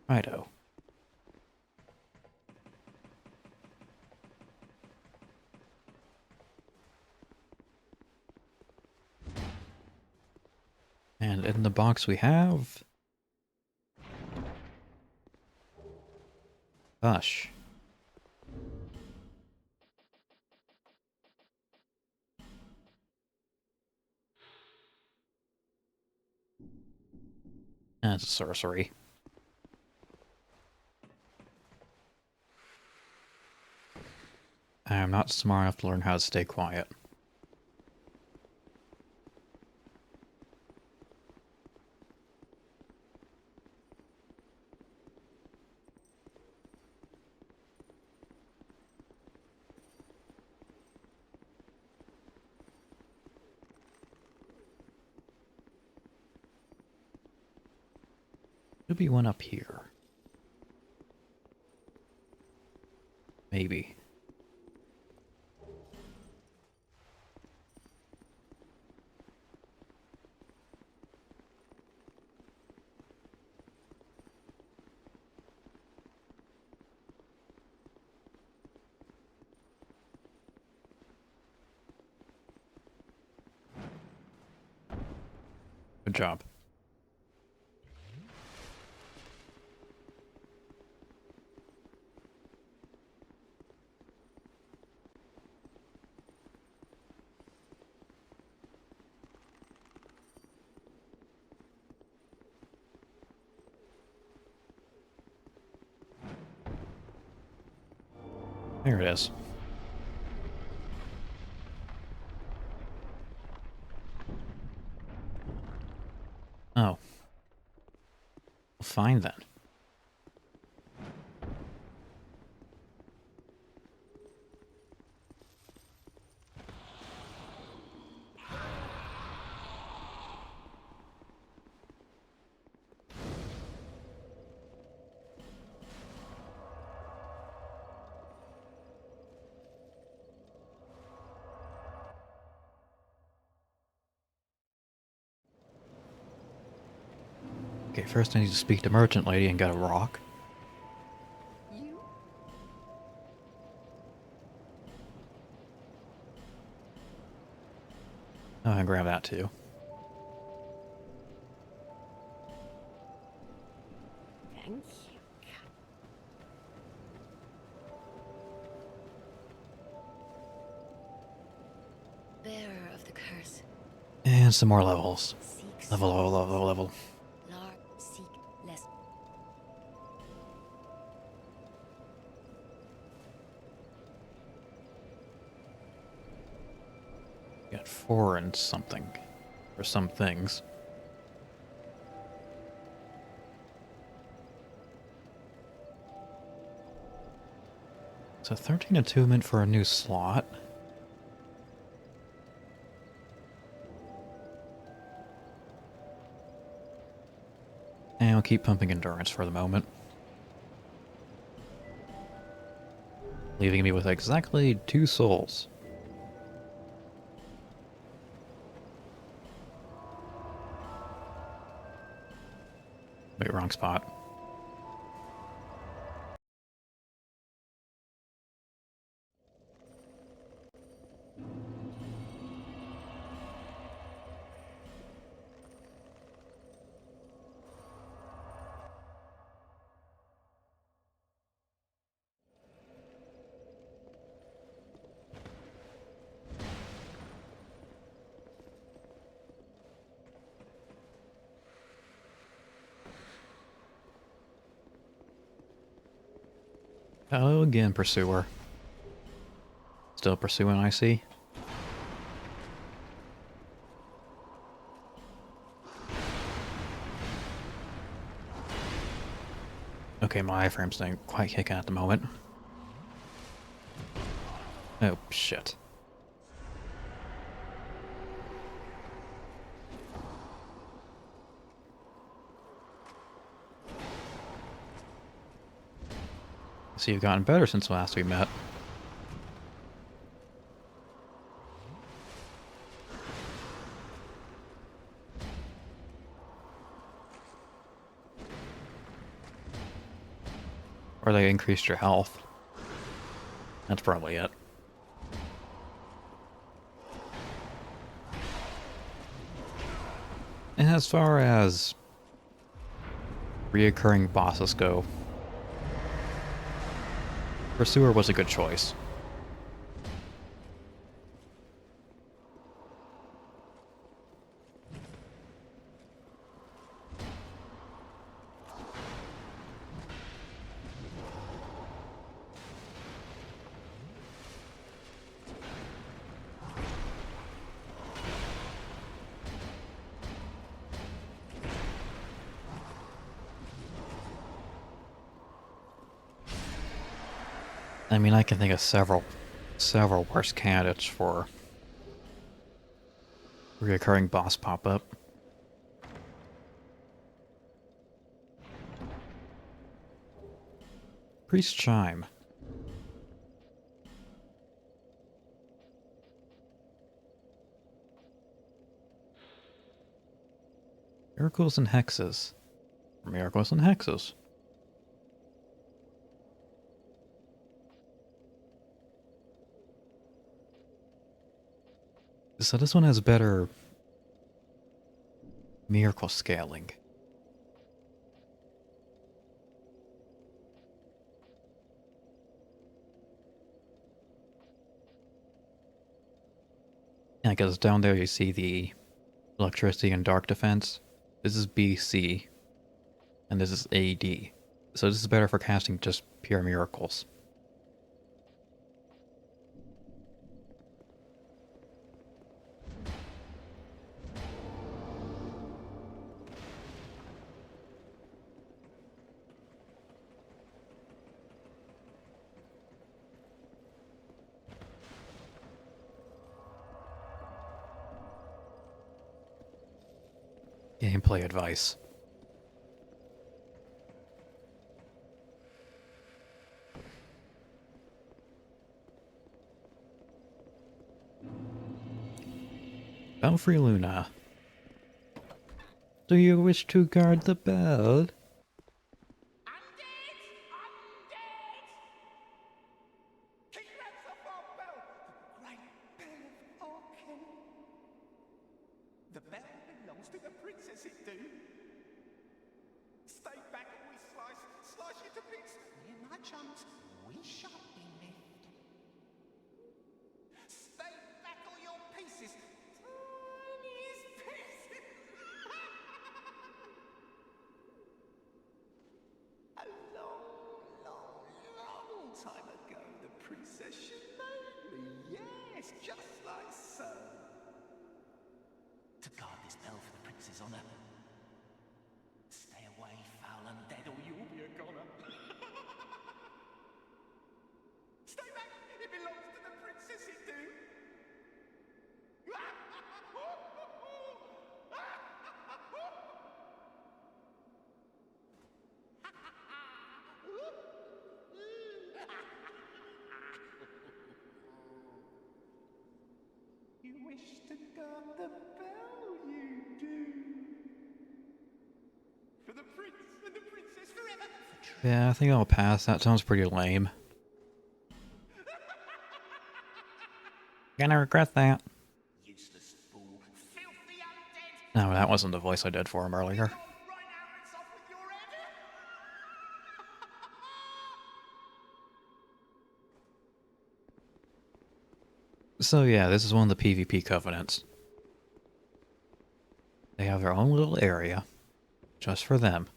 Righto. And in the box we have... Hush. That's a sorcery. I am not smart enough to learn how to stay quiet. Should be one up here. Maybe. Good job. There it is. Oh. Fine then. Okay, first I need to speak to Merchant Lady and get a rock. You? Oh, I grab that too. Thank you. Bearer of the curse. And some more levels. Seeks. Level. Lar. Seek. Less. Got 4 and something. For some things. So 13 attunement for a new slot. And I'll keep pumping endurance for the moment. Leaving me with exactly 2 souls. Wait, wrong spot. Hello again, Pursuer. Still pursuing, I see. Okay, my iframe's not quite kicking at the moment. Oh, shit. See, you've gotten better since last we met. Or they increased your health. That's probably it. And as far as reoccurring bosses go, Pursuer was a good choice. I mean, I can think of several worse candidates for reoccurring boss pop-up. Priest Chime. Miracles and hexes. Miracles and hexes. So this one has better miracle scaling. Yeah, because down there you see the electricity and dark defense. This is BC, and this is AD. So this is better for casting just pure miracles. Gameplay advice. Belfry Luna. Do you wish to guard the bell? The bell belongs to the princess, it do. Stay back or we slice you to bits. Me and my chums, we shan't be left. Stay back or your pieces, tiniest pieces. A long time ago, the princess she made me, yes, just like so. To guard this bell for the prince's honor. Stay away, foul and dead, or you'll be a goner. Stay back, it belongs to the princess, it do. You wish to guard the bell, you do. For the prince and the princess forever. Yeah, I think I'll pass. That sounds pretty lame. Gonna regret that. Useless fool, filthy undead. No, that wasn't the voice I did for him earlier. Right now it's off with your head. So yeah, this is one of the PvP covenants. They have their own little area, just for them.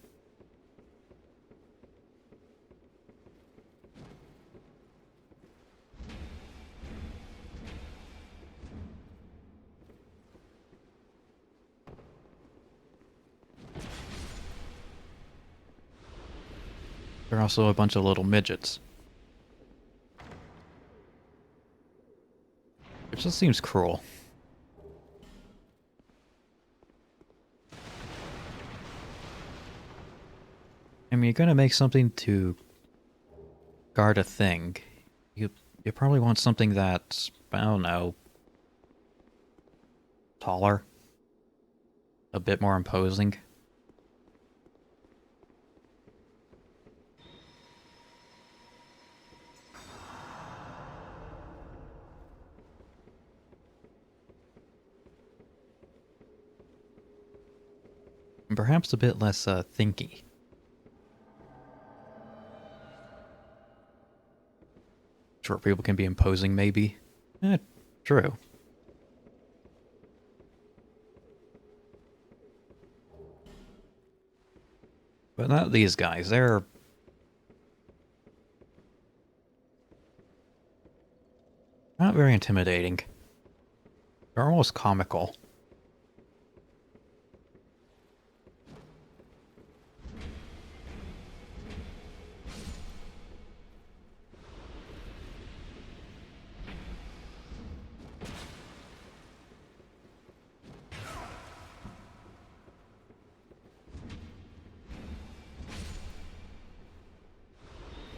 There are also a bunch of little midgets. Which just seems cruel. I mean, you're gonna make something to guard a thing. You probably want something that's, I don't know, taller, a bit more imposing. And perhaps a bit less thinky. Sure, people can be imposing, maybe. True. But not these guys. They're not very intimidating. They're almost comical.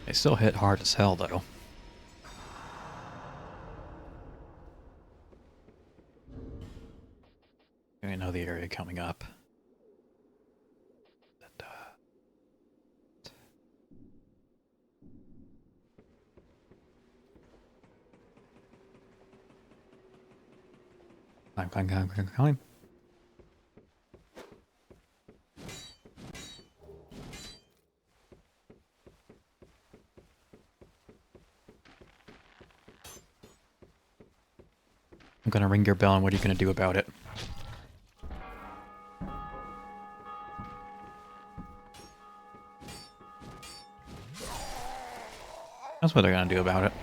They still hit hard as hell, though. I know the area coming up. Climb. I'm gonna ring your bell, and what are you gonna do about it? That's what they're gonna do about it.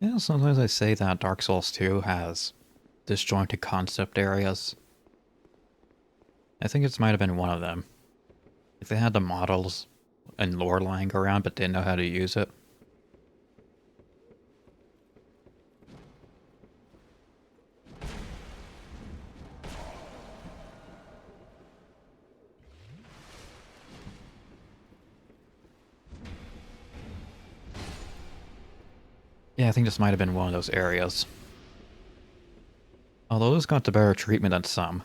Yeah, sometimes I say that Dark Souls 2 has disjointed concept areas. I think it might have been one of them. If they had the models and lore lying around but didn't know how to use it. Yeah, I think this might have been one of those areas. Although this got the better treatment than some.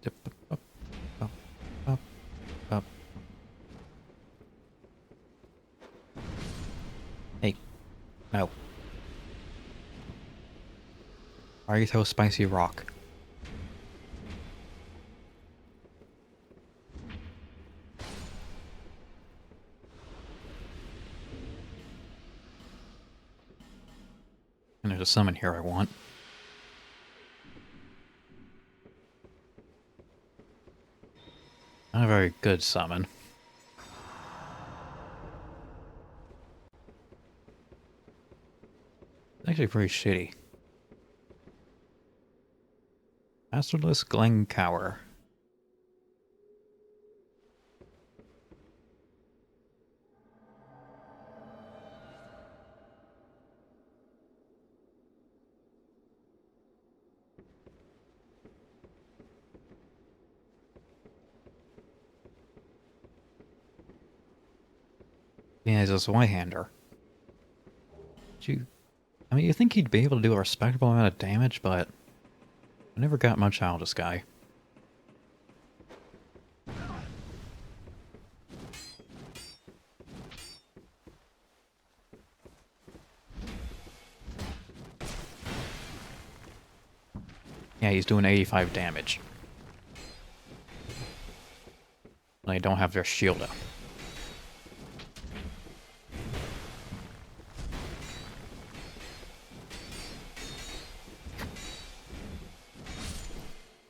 Up, up, up, up. Hey, no. Why are you so spicy rock? And there's a summon here I want. Not a very good summon. Actually pretty shitty. Masterless Glencower. Yeah, he's a Zweihander. I mean, you think he'd be able to do a respectable amount of damage, but I never got much out of this guy. Yeah, he's doing 85 damage. And I don't have their shield up.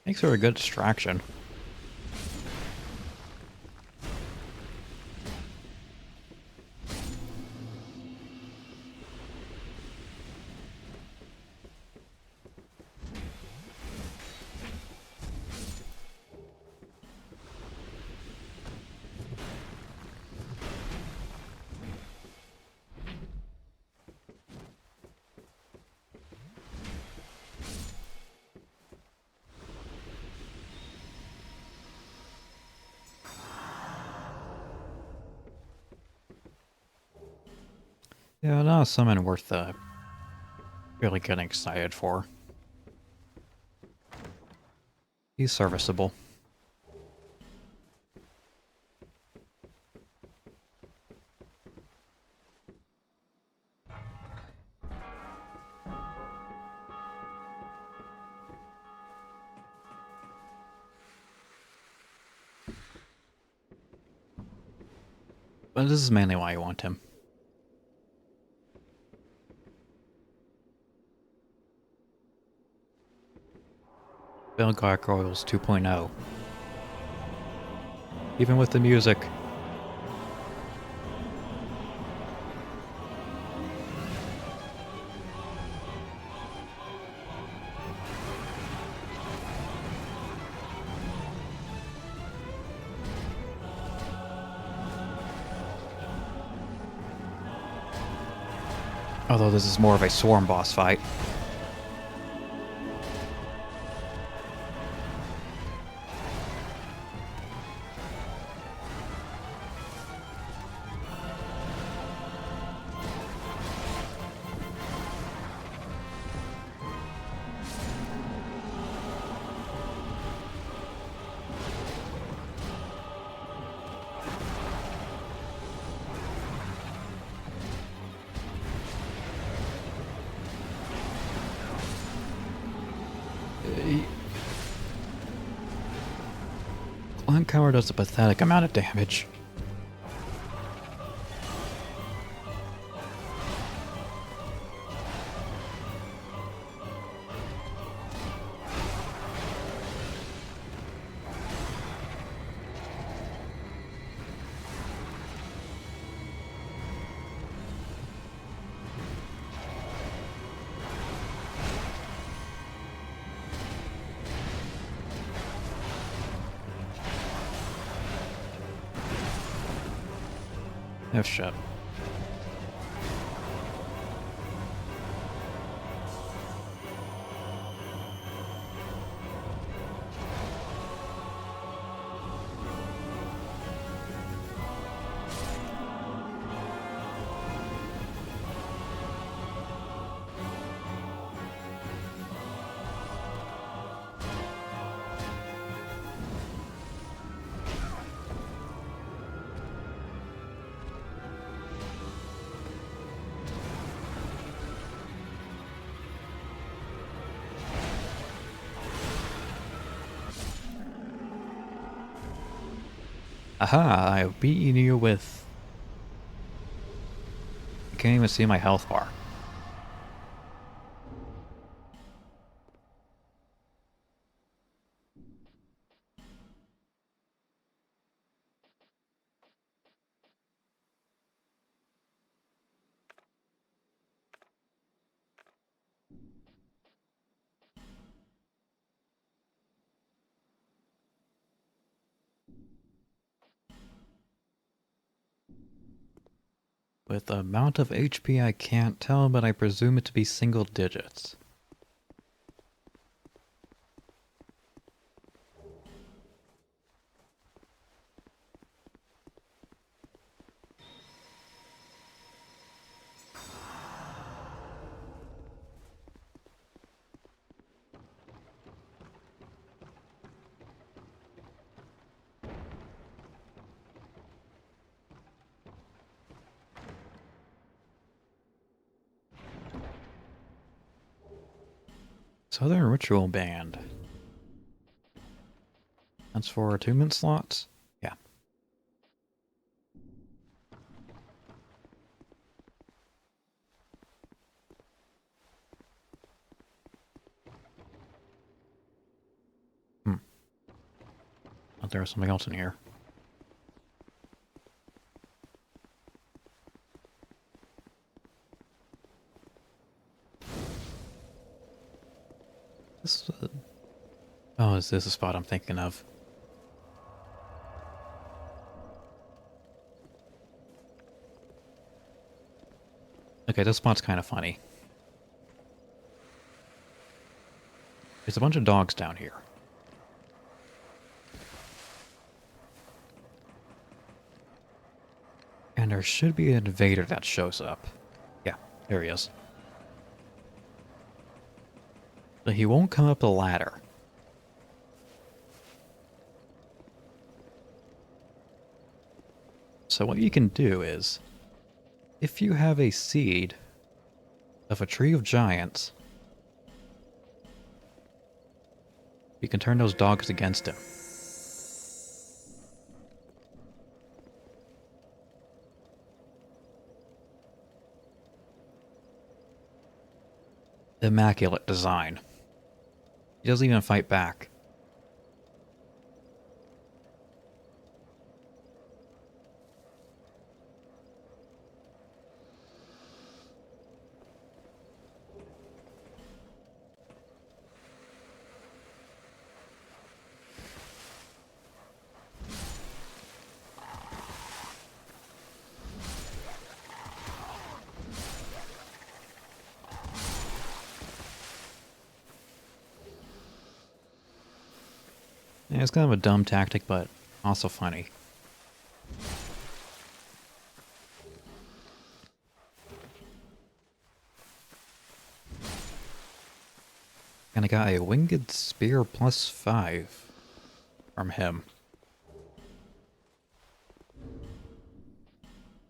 Makes her a good distraction. Yeah, not a summon worth really getting excited for. He's serviceable. But this is mainly why I want him. Bill Gargoyles 2.0. Even with the music. Although this is more of a swarm boss fight. Glencower does a pathetic amount of damage. Oh shit. Aha, I have beaten you with... I can't even see my health bar. With the amount of HP I can't tell, but I presume it to be single digits. Southern Ritual Band. That's for attunement slots? Yeah. Oh, there was something else in here. This oh, is this a spot I'm thinking of? Okay, this spot's kind of funny. There's a bunch of dogs down here. And there should be an invader that shows up. Yeah, there he is. But he won't come up the ladder. So what you can do is, if you have a seed of a tree of giants, you can turn those dogs against him. Immaculate design. He doesn't even fight back. Yeah, it's kind of a dumb tactic, but also funny. And I got a winged spear +5 from him.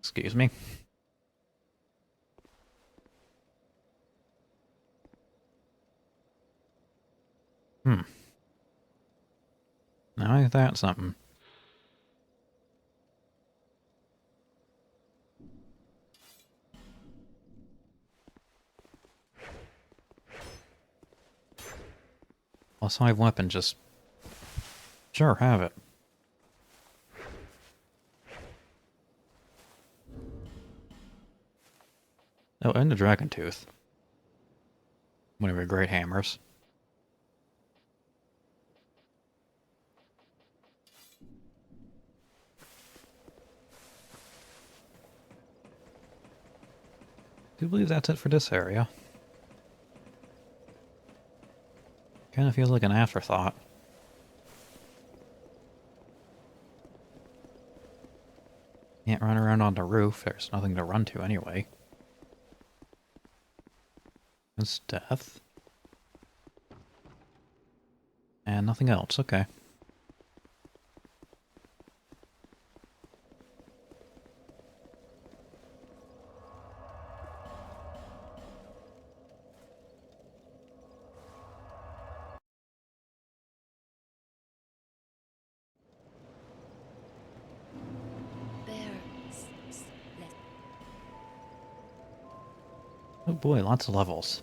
Excuse me. Now ain't that something? +5 weapon, just... Sure, have it. Oh, and the Dragon Tooth. One of your great hammers. I do believe that's it for this area. Kind of feels like an afterthought. Can't run around on the roof. There's nothing to run to anyway. It's death. And nothing else. Okay. Bear. Less. Oh boy, lots of levels.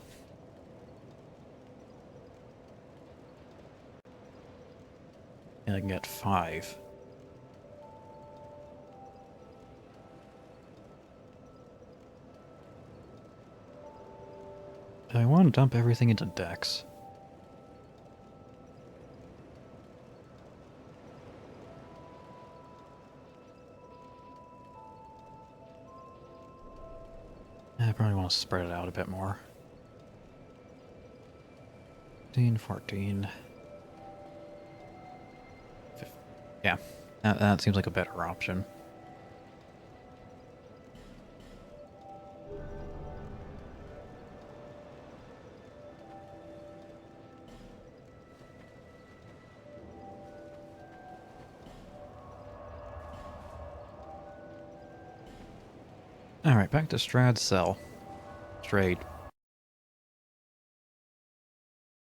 And I can get 5. I want to dump everything into Dex. I probably want to spread it out a bit more. 15, 14. 15. Yeah, that seems like a better option. Alright, back to Strad's cell. Strayed.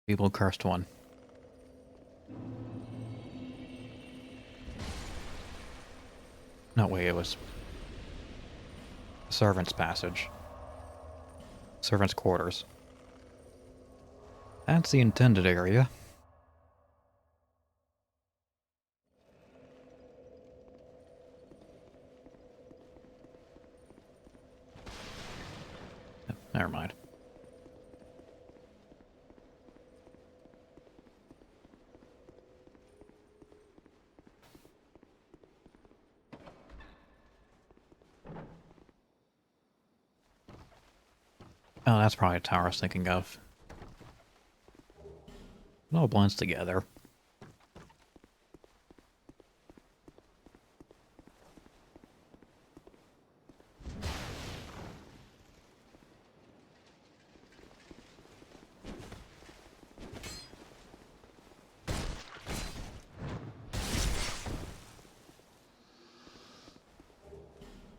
Feeble cursed one. No, wait, it was... Servant's passage. Servant's quarters. That's the intended area. Never mind. Oh, that's probably a tower I was thinking of. It all blends together.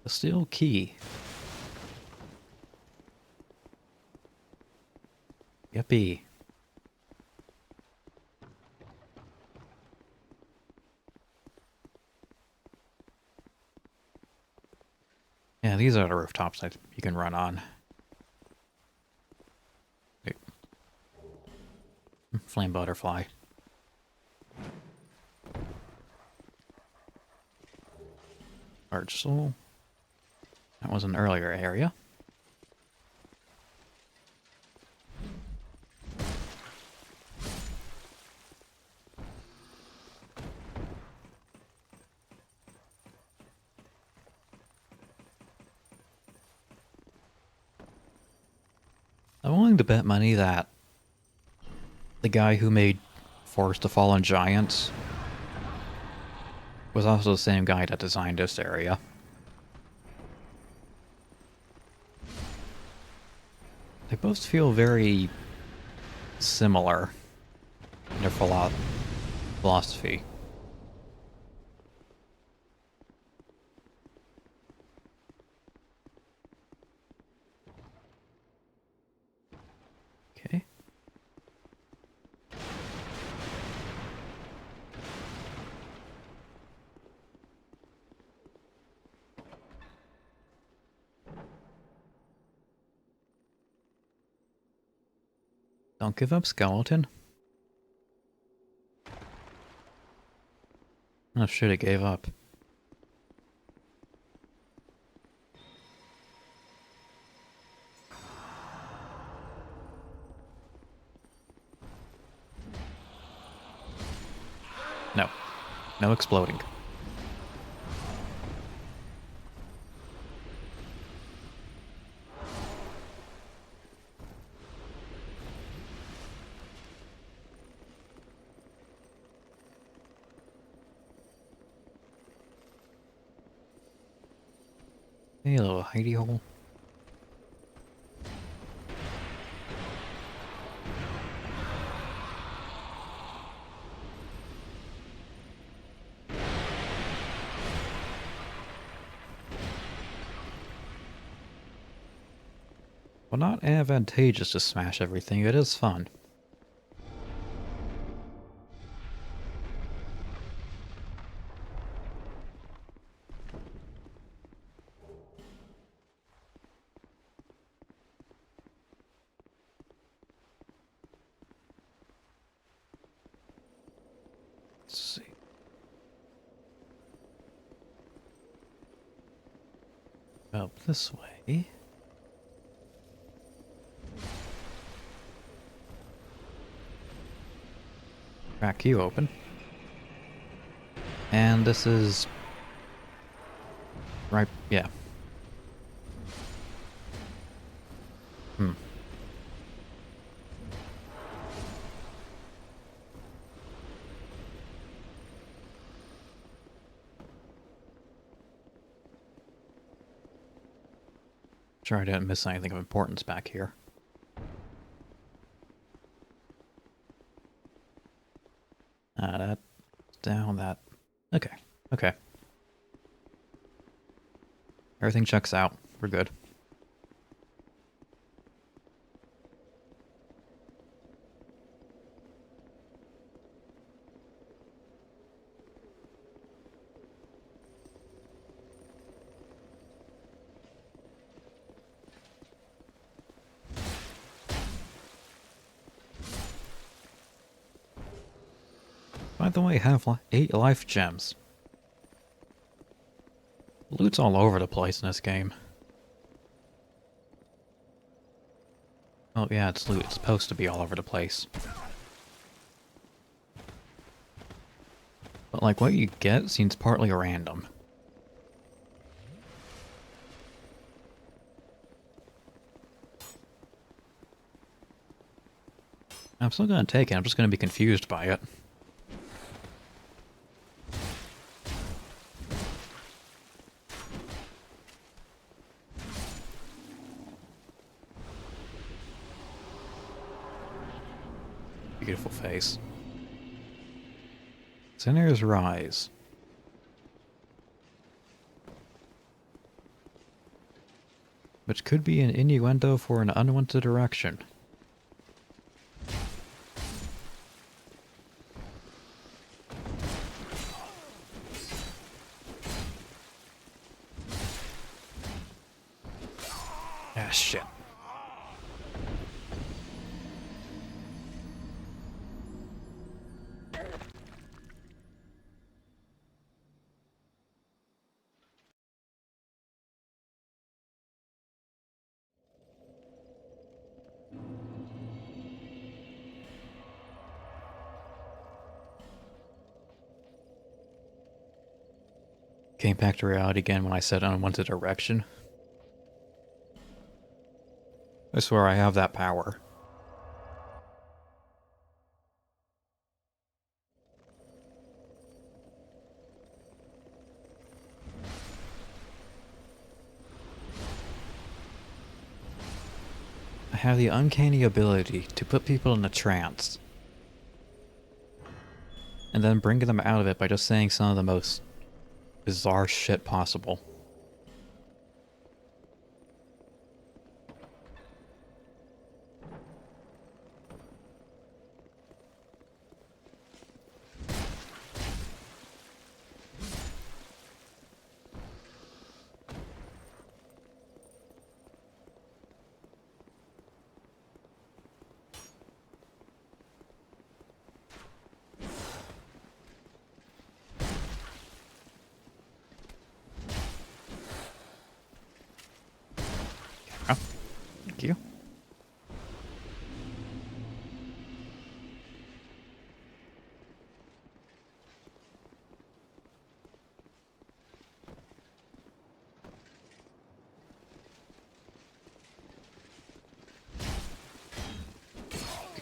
The steel key. Yippee. Yeah, these are the rooftops that you can run on. Wait. Flame butterfly. Arch soul. That was an earlier area. I'm willing to bet money that the guy who made Forest of Fallen Giants was also the same guy that designed this area. They both feel very similar in their philosophy. Okay. Don't give up, skeleton. Oh shit, it gave up. No. No exploding. Hey, a little hidey hole. Well, not advantageous to smash everything, it is fun. Let's see. Up this way. Crack you open. And this is... right, yeah. Sure I didn't miss anything of importance back here. That... down, that... Okay, okay. Everything checks out. We're good. By the way, have 8 life gems. Loot's all over the place in this game. Oh yeah, it's loot. It's supposed to be all over the place. But like what you get seems partly random. I'm still gonna take it, I'm just gonna be confused by it. Beautiful face. Sinners rise. Which could be an innuendo for an unwanted erection. Ah, shit. Came back to reality again when I said unwanted erection. I swear I have that power. I have the uncanny ability to put people in a trance and then bring them out of it by just saying some of the most bizarre shit possible. Oh, thank you.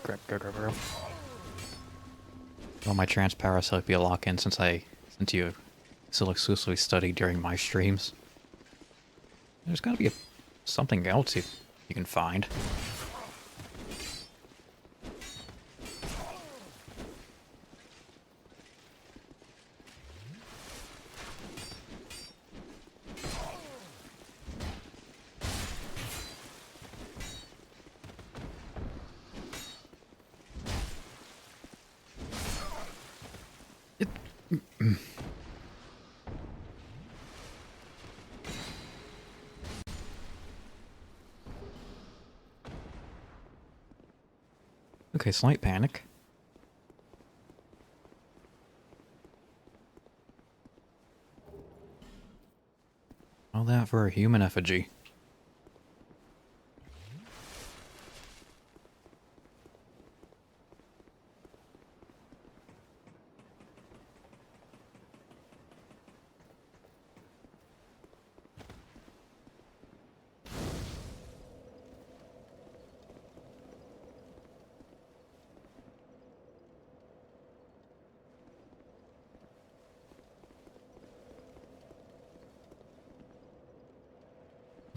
Grab. Well, my trance powers help you lock in since you still exclusively study during my streams. There's gotta be something else you can find. Okay, slight panic. All that for a human effigy.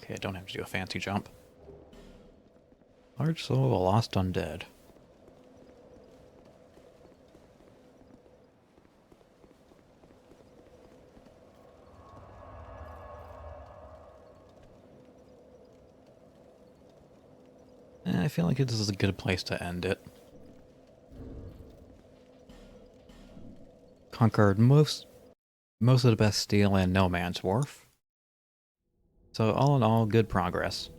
Okay, I don't have to do a fancy jump. Large soul of a lost undead. I feel like this is a good place to end it. Conquered most of the best steel in No Man's Wharf. So all in all, good progress.